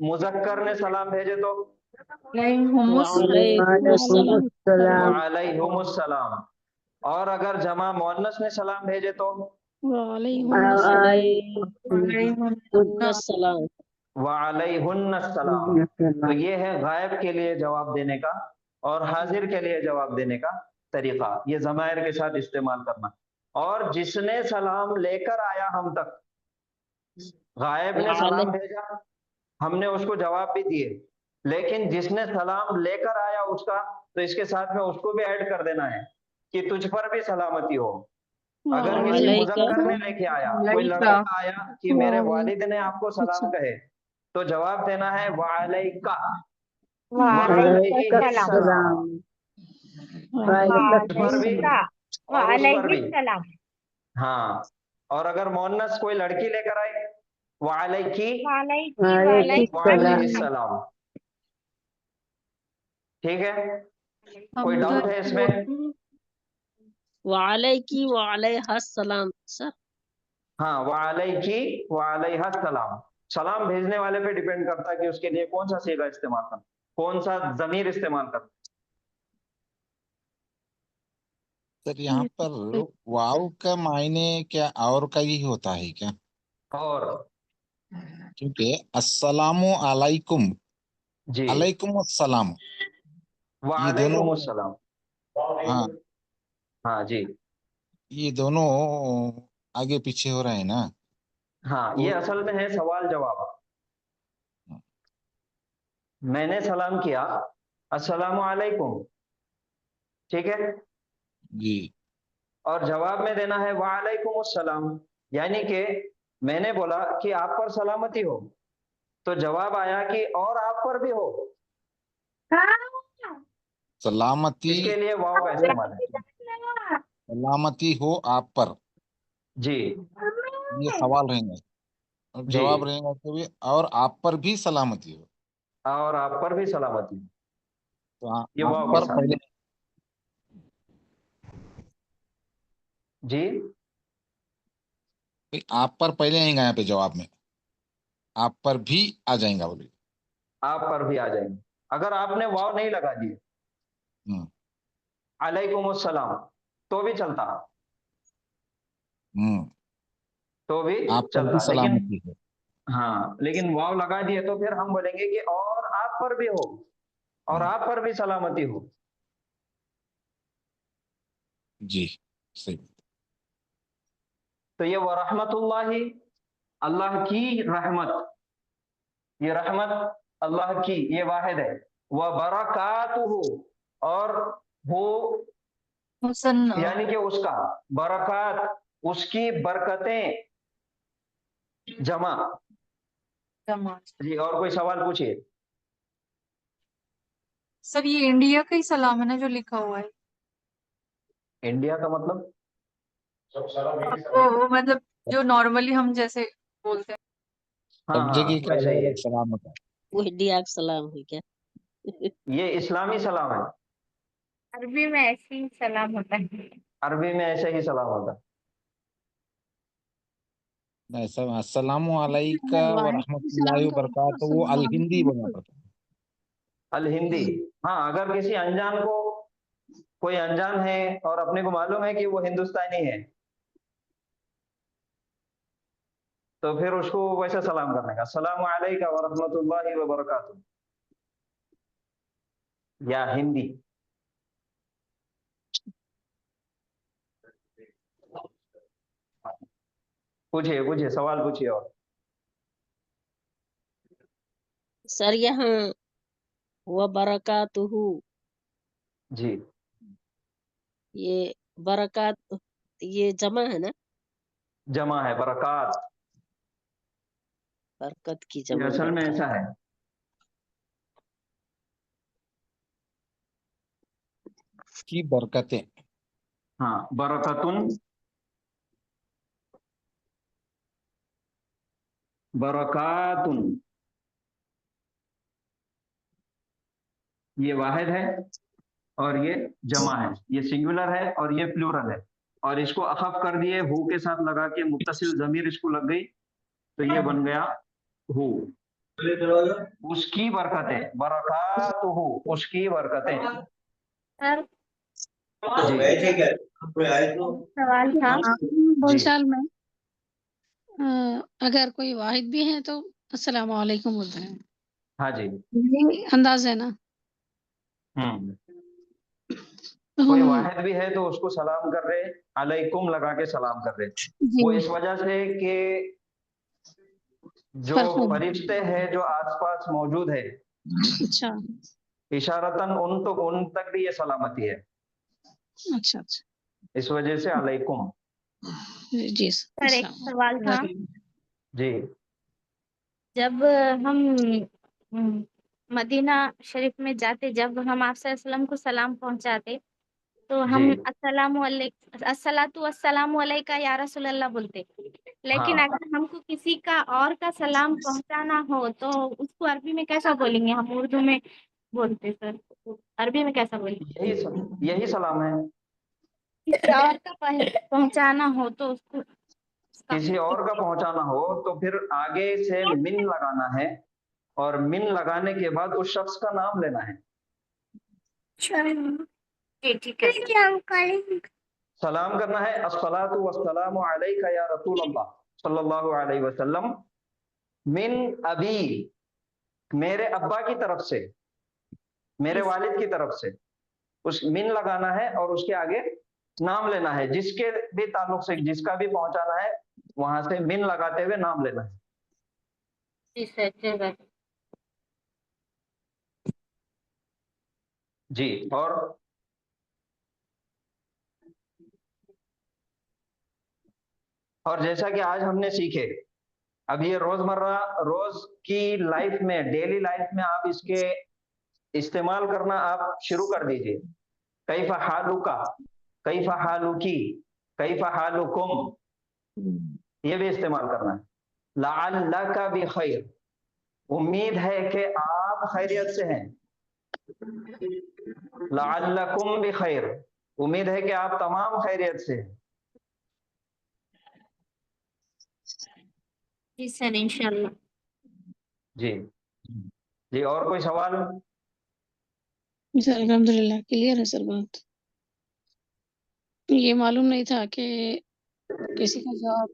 मुज़क्कर ने सलाम भेजे तो वालैहुमुस्सलाम। और अगर जमा मुअन्नस ने सलाम भेजे तो वालैहुन्नस्सलाम। तो ये है गायब के लिए जवाब देने का और हाजिर के लिए जवाब देने का तरीका, ये ज़माइर के साथ इस्तेमाल करना। और जिसने सलाम लेकर आया हम तक, गायब ने सलाम भेजा, हमने उसको जवाब भी दिए, लेकिन जिसने सलाम लेकर आया उसका, तो इसके साथ में उसको भी ऐड कर देना है कि तुझ पर भी सलामती हो। अगर किसी मुज़क्कर ने लेके आया, कोई लड़का आया कि मेरे वालिद ने आपको सलाम कहे, तो जवाब देना है वालैका, वालैहिस्सलाम। पर भी और उस पर भी। हाँ, और अगर मुअन्नस कोई लड़की लेकर आए, वालैकी वालैहिस्सलाम। ठीक है, कोई डाउट है इसमें? वालैकी वालैहिस्सलाम सर। हाँ, वालैकी वालैहिस्सलाम। सलाम भेजने वाले पे डिपेंड करता है कि उसके लिए कौन सा सीगा इस्तेमाल करना, कौन सा ज़मीर इस्तेमाल करना। सर यहाँ पर वाव का मायने क्या और का ही होता है क्या? और क्योंकि अस्सलामु अलैकुम, जी, अलैकुम अस्सलाम, ये दोनों, वालैकुमुस्सलाम। हाँ हाँ जी, ये दोनों आगे पीछे हो रहे हैं ना। हाँ, ये असल में है सवाल जवाब। मैंने सलाम किया अस्सलामु अलैकुम, ٹھیک ہے. جی اور جواب میں دینا ہے وعلیکم السلام. یعنی کہ میں نے بولا کہ آپ پر سلامتی ہو، تو جواب آیا کہ اور آپ پر بھی ہو. سلامتی، اس کے لیے واو کا استعمال ہے. سلامتی ہو آپ پر، جی یہ سوال رہیں گا. اور جی، جواب رہیں گا کہ بھی اور آپ پر بھی سلامتی ہو. اور آپ پر بھی سلامتی. تو یہ آپ واو کے پر ساتھ. پہلے جی آپ پر پہلے آئیں گا یہاں پہ جواب میں، آپ پر بھی آ جائیں گا بولیے. آپ پر بھی آ جائیں گے. اگر آپ نے واو نہیں لگا دیے ہوں علیکم السلام تو بھی چلتا، ہوں تو بھی آپ پر بھی چلتا. لیکن سلامتی ہو. ہاں، لیکن واو لگا دیے تو پھر ہم بولیں گے کہ اور آپ پر بھی ہو، اور آپ پر بھی سلامتی ہو. جی صحیح. تو یہ ورحمت اللہ، اللہ کی رحمت، یہ رحمت اللہ کی، یہ واحد ہے. وبرکاتہ، اور وہ یعنی کہ اس کا برکات، اس کی برکتیں جمع. جی اور کوئی سوال پوچھیے. سر یہ انڈیا کا ہی سلام ہے نا جو لکھا ہوا ہے؟ انڈیا کا مطلب وہ مطلب جو نارملی ہم جیسے بولتے ہیں. ہاں سب جگہ کا ویسا الگ ہی ہے. الگ سلام ہوتا ہے. وہ انڈیا کا سلام ہے کیا؟ یہ اسلامی سلام ہے. عربی میں ایسے ہی سلام ہوتا ہے. عربی میں ایسے ہی سلام ہوتا ہے. ایسا السلام علیکم واحد ورحمۃ اللہ سلام تو وبرکاتہ، وہ السلام الہندی علیکم بولنا پڑتا ہے. الہندی. ہاں، اگر کسی انجان کو، کوئی انجان ہے اور اپنے کو معلوم ہے کہ وہ ہندوستانی ہے، تو پھر اس کو ویسا سلام کرنے کا السلام علیکم ورحمۃ اللہ وبرکاتہ، یا ہندی. پوچھیے سوال پوچھیے. اور سر یہاں وہ برکاتہ، جی یہ برکات یہ جمع ہے نا؟ جمع ہے برکات. برکت کی یہ جمع اصل میں برکات. ایسا ہے. کی برکتیں. ہاں، برکتن، برکاتن، یہ واحد ہے اور یہ جمع ہے. یہ سنگولر ہے اور یہ پلورل ہے. اور اس کو اخف کر دیے ہو کے ساتھ لگا کے، متصل ضمیر اس کو لگ گئی تو یہ بن گیا ہو. اس کی برکتیں، برکات ہو، اس کی برکتیں. سر جی سوال تھا. بول جی چال میں اگر کوئی واحد بھی ہے تو السلام علیکم بولتے ہیں. ہاں جی. یہ انداز ہے نا. ہوں تو کوئی ہم واحد بھی ہے تو اس کو سلام کر رہے، علیکم لگا کے سلام کر رہے. جی وہ اس وجہ سے کہ جو فرق ہے. فرشتے ہیں جو آس پاس موجود ہے، اچھا اشارتاً ان تک بھی یہ سلامتی ہے. اچھا اچھا. اس وجہ سے علیکم. جی سر ایک سوال تھا. جی جب ہم مدینہ شریف میں جاتے، جب ہم آپ صلی اللہ علیہ وسلم کو سلام پہنچاتے تو ہم جی السلام علیکم، الصلاۃ والسلام علیکہ یا رسول اللہ بولتے. لیکن ہاں، اگر ہم کو کسی کا اور کا سلام پہنچانا ہو تو اس کو عربی میں کیسا بولیں گے؟ ہم اردو میں بولتے سر، عربی میں کیسا بولیں گے؟ یہی سلام ہے. کسی اور کا پہنچانا ہو تو اس کو کسی اور کا پہنچانا ہو تو پھر آگے سے من لگانا ہے، اور من لگانے کے بعد اس شخص کا نام لینا ہے. ٹھیک ہے. سلام کرنا ہے الصلاۃ والسلام علیک یا رسول اللہ صلی اللہ علیہ وسلم، من ابی، میرے ابا کی طرف سے، میرے والد کی طرف سے. اس من لگانا ہے اور اس کے آگے نام لینا ہے. جس کے بھی تعلق سے، جس کا بھی پہنچانا ہے، وہاں سے من لگاتے ہوئے نام لینا ہے. جی اور اور جیسا کہ آج ہم نے سیکھے، اب یہ روزمرہ روز کی لائف میں، ڈیلی لائف میں آپ اس کے استعمال کرنا آپ شروع کر دیجئے. کیف حالک، کیف حالکی، کیف حالکم، یہ بھی استعمال کرنا ہے. لعلک بخیر، امید ہے کہ آپ خیریت سے ہیں. لعلکم بخیر، امید ہے کہ آپ تمام خیریت سے ہیں. جی سر انشاءاللہ. جی جی، اور کوئی سوال؟ سر الحمدللہ کلیئر ہے سر بات. یہ معلوم نہیں تھا کہ کسی کا جواب،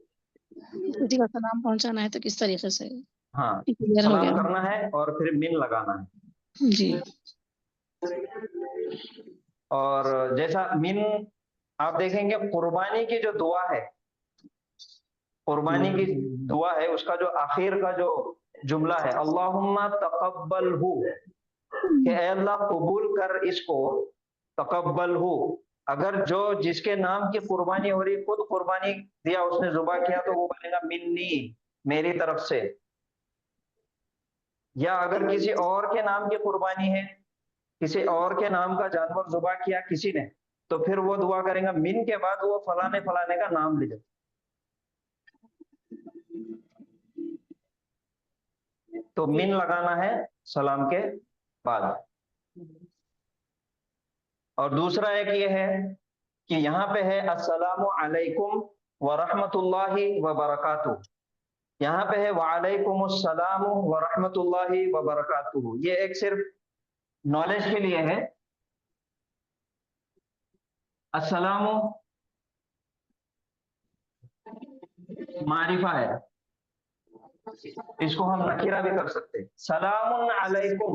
کسی کا سلام پہنچانا ہے تو کس طریقے سے. ہاں، کلیئر ہو گیا سلام کرنا ہے اور پھر من لگانا ہے. جی. اور جیسا من آپ دیکھیں گے قربانی کی جو دعا ہے، قربانی کی دعا ہے، اس کا جو آخر کا جو جملہ ہے اللہم تقبل ہو، کہ اے اللہ قبول کر اس کو، تقبل ہو. اگر جو جس کے نام کی قربانی ہو رہی خود قربانی دیا، اس نے ذبح کیا، تو وہ بنے گا منی، میری طرف سے. یا اگر کسی اور کے نام کی قربانی ہے، کسی اور کے نام کا جانور ذبح کیا کسی نے، تو پھر وہ دعا کرے گا من کے بعد وہ فلانے فلانے کا نام لے جائے. تو من لگانا ہے سلام کے بعد. اور دوسرا ایک یہ ہے کہ یہاں پہ ہے السلام علیکم ورحمۃ اللہ وبرکاتہ، یہاں پہ ہے وعلیکم السلام ورحمۃ اللہ وبرکاتہ. یہ ایک صرف نالج کے لیے ہے. السلام معرفہ ہے، اس کو ہم نکرہ بھی کر سکتے ہیں. سلام علیکم،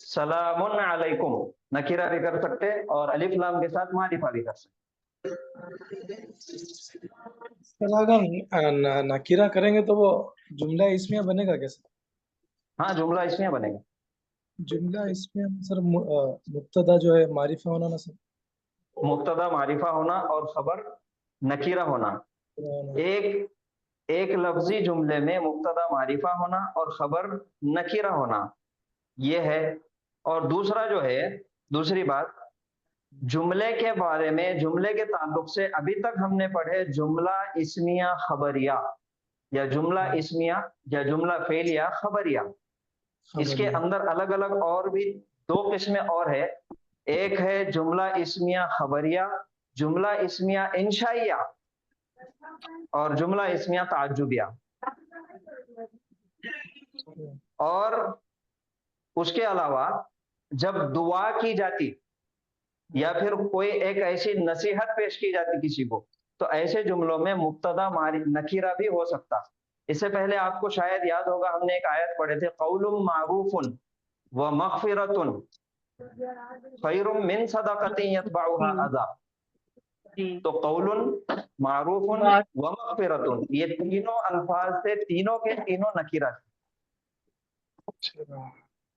سلام علیکم نکرہ بھی کر سکتے اور الف لام کے ساتھ معرفہ بھی کر سکتے. اگر نکیرہ کریں گے تو وہ جملہ اسمیہ بنے گا کیسے؟ ہاں جملہ اسمیہ بنے گا. جملہ اسمیہ سر مبتدا جو ہے معرفہ ہونا نا سر؟ مبتدا معرفہ ہونا اور خبر نکیرہ ہونا. ایک لفظی جملے میں مبتدا معرفہ ہونا اور خبر نکیرہ ہونا، یہ ہے. اور دوسرا جو ہے، دوسری بات، جملے کے بارے میں، جملے کے تعلق سے ابھی تک ہم نے پڑھے جملہ اسمیہ خبریہ، یا جملہ اسمیہ یا جملہ فعلیہ خبریہ. اس کے اندر الگ الگ اور بھی دو قسمیں اور ہے. ایک ہے جملہ اسمیہ خبریہ، جملہ اسمیہ انشائیہ، اور جملہ اسمیہ تعجبیہ. اور اس کے علاوہ جب دعا کی جاتی یا پھر کوئی ایک ایسی نصیحت پیش کی جاتی کسی کو، تو ایسے جملوں میں مبتدا نکیرہ بھی ہو سکتا. اس سے پہلے آپ کو شاید یاد ہوگا ہم نے ایک آیت پڑھے تھے قول معروف و مغفرۃ خیر من صدقۃ یتبعها اذی. تو قول معروف و مغفرۃ، یہ تینوں الفاظ سے تینوں کے تینوں نکیرہ،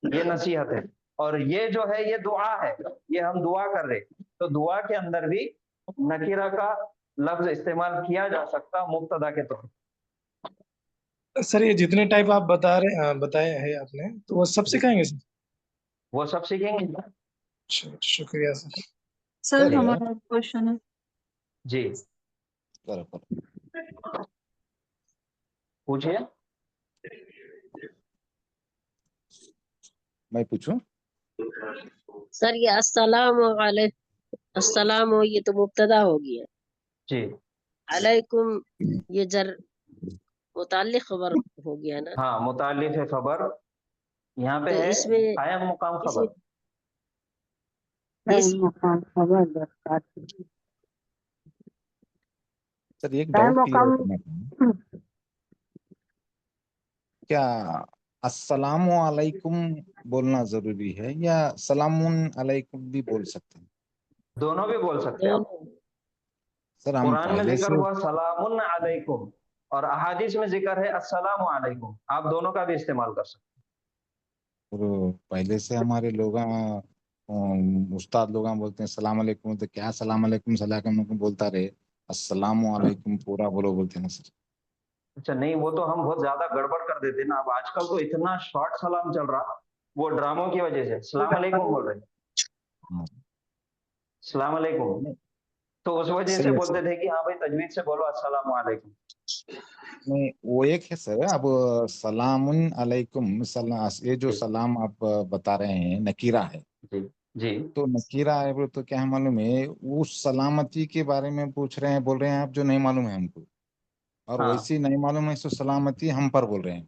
یہ نصیحت ہے. اور یہ جو ہے یہ دعا ہے، یہ ہم دعا کر رہے، تو دعا کے اندر بھی نکیرہ کا لفظ استعمال کیا جا سکتا مبتدا کے طور پر. سر یہ جتنے ٹائپ آپ بتائے ہیں آپ نے، تو وہ سب سکھائیں گے سر؟ وہ سب سیکھیں گے. شکریہ سر. سر ہمارا کوشچن ہے. جی پوچھئے. میں پوچھوں سر یہ السلام علیکم، السلام یہ تو مبتدا ہو گیا. جی. علیکم یہ جر متعلق خبر ہو گیا نا. ہاں متعلق ہے خبر، یہاں پہ ہے اس میں قائم مقام خبر. سر ایک ڈاؤٹ کلیئر کرنا تھا، کیا السلام علیکم بولنا ضروری ہے یا سلام علیکم بھی بول سکتے ہیں؟ دونوں بھی بول سکتے ہیں. سر ہم قرآن میں پہلے ذکر سے ہوا سلام علیکم اور احادیث میں ذکر ہے السلام علیکم، آپ دونوں کا بھی استعمال کر سکتے ہیں. پہلے سے ہمارے لوگ उस्ताद लोग बोलते हैं सलाम अलैकुम, तो क्या सलाम अलैकुम सलाम बोलता रहे, अस्सलामु अलैकुम पूरा बोलो बोलते हैं ना सर। अच्छा नहीं, वो तो हम बहुत ज्यादा गड़बड़ कर देते ना। अब आजकल तो इतना शॉर्ट सलाम चल रहा, वो ड्रामों की वजह से सलाम अलैकुम बोल रहे, सलाम अलैकुम, तो उस वजह से सही है बोलते सर। थे कि हाँ भाई तजवीज से बोलो अस्सलामु अलैकुम। नहीं वो एक है सर, अब सलामुन अलैकुम ये जो सलाम आप बता रहे हैं नकीरा है, जी तो नकीरा है वो तो क्या है मालूम है, उस सलामती के बारे में पूछ रहे हैं, बोल रहे हैं आप जो नहीं मालूम है हमको, और हाँ। वैसी नहीं मालूम है सो सलामती हम पर बोल रहे हैं,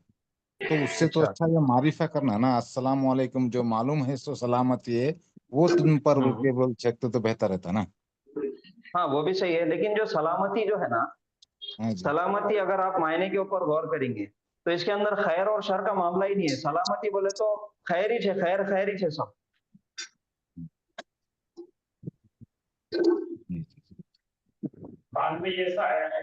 तो उससे तो अच्छा ये मारिफा करना ना, अस्सलाम वालेकुम, जो मालूम है सो सलामती है वो तुम पर बोल के बोल सकते तो बेहतर रहता ना। हाँ वो भी सही है, लेकिन जो सलामती जो है ना, हाँ जी। सलामती अगर आप मायने के ऊपर गौर करेंगे तो इसके अंदर खैर और शर का मामला ही नहीं है। सलामती बोले तो खैर ही है, खैर खैर ही है सब। कुरान में जैसा आया है,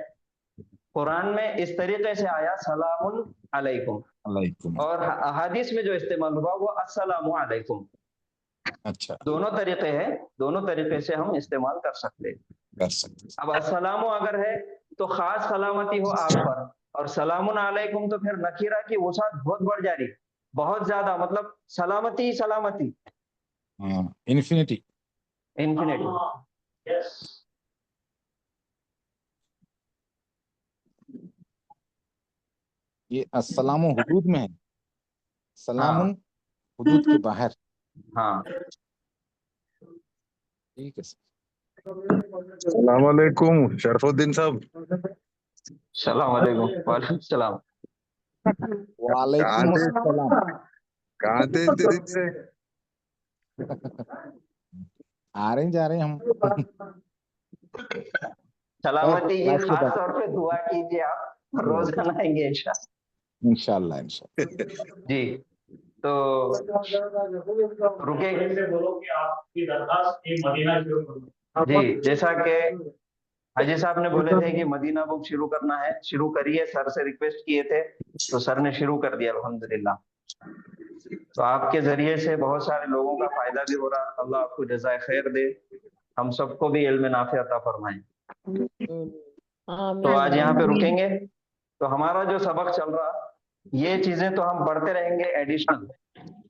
कुरान में इस तरीके से आया सलामुन अलैकुम, अलैकुम, और अहादीस में जो इस्तेमाल हुआ वो अस्सलामु अलैकुम। अच्छा दोनों तरीके हैं, दोनों तरीके से हम इस्तेमाल कर सकते हैं। कर सकते। अब अस्सलामु अगर है तो खास सलामती हो आप पर, और सलामुन अलैकुम तो फिर नकीरा की वसात बहुत बढ़ जा रही, बहुत ज्यादा, मतलब सलामती ही सलामती, हाँ इन्फिनिटी। इन्फिनिटी। यस। ये अस्सलाम हुदूद में है, सलामुन हाँ हुदूद के बाहर। हाँ ठीक है सर। सलाम अलैकुम शरफुद्दीन साहब। सलाम अलैकुम। वालेकुम सलाम। वालेकुम अस्सलाम। कहाँ थे इतने दिन से? आ रहे हैं जा रहे हैं हम। सलामती की क्लास के खास बाद तौर पे दुआ कीजिए, आप रोजाना आएंगे इंशाल्लाह जी। तो रुके से बोलो कि आपकी दरखास्त ये मदीना शुरू करो। जी, जैसा कि हाजी साहब ने बोले थे कि मदीना बुक शुरू करना है, शुरू करिए, सर से रिक्वेस्ट किए थे तो सर ने शुरू कर दिया अल्हम्दुलिल्लाह। तो आपके जरिए से बहुत सारे लोगों का फायदा भी हो रहा, अल्लाह आपको जज़ाए खैर दे, हम सबको भी इल्म नाफे अता फरमाए। तो आज यहाँ पे रुकेंगे। तो हमारा जो सबक चल रहा, ये चीजें तो हम पढ़ते रहेंगे एडिशनल,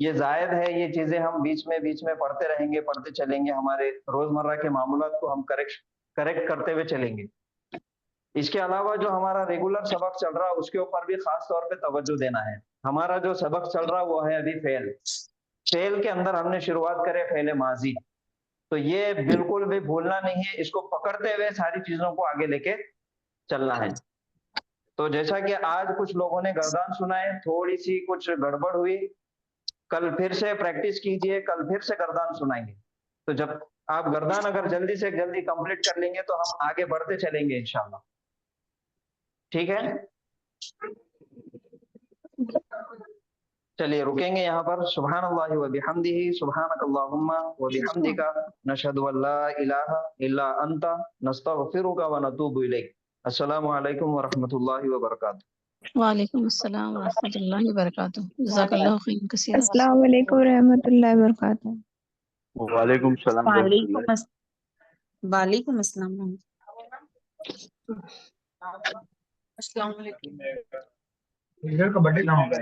ये जायद है, ये चीजें हम बीच में पढ़ते रहेंगे, पढ़ते चलेंगे, हमारे रोजमर्रा के मामूलात को हम करेक्ट करते हुए चलेंगे। इसके अलावा जो हमारा रेगुलर सबक चल रहा उसके ऊपर भी खास तौर पे तवज्जो देना है। हमारा जो सबक चल रहा वो है अभी फेल के अंदर हमने शुरुआत करे फेल माजी, तो ये बिल्कुल भी भूलना नहीं है, इसको पकड़ते हुए सारी चीजों को आगे लेके चलना है। तो जैसा कि आज कुछ लोगों ने गर्दान सुनाए, थोड़ी सी कुछ गड़बड़ हुई, कल फिर से प्रैक्टिस कीजिए, कल फिर से गर्दान सुनाएंगे। तो जब आप गर्दान अगर जल्दी से जल्दी कंप्लीट कर लेंगे तो हम आगे बढ़ते चलेंगे इंशाल्लाह। ठीक है, चलिए रुकेंगे यहाँ पर। सुब्हानल्लाहि व बिहम्दिही, सुब्हानकल्लाहुम्मा व बिहम्दिका, नशहदु अल्ला इलाहा इल्ला अंता, नस्तगफिरुका व नतूबु इलैक। अस्सलामु अलैकुम व रहमतुल्लाहि व बरकातुहू। वालेकुम अस्सलाम व रहमतुल्लाहि व बरकातुहू। जज़ाकल्लाहु खैरन कसीरा। अस्सलाम वालेकुम रहमतुल्लाहि व बरकातुहू। वालेकुम सलाम वालेकुम अस्सलाम। अस्सलाम वालेकुम। इधर का बर्थडे कहाँ होगा?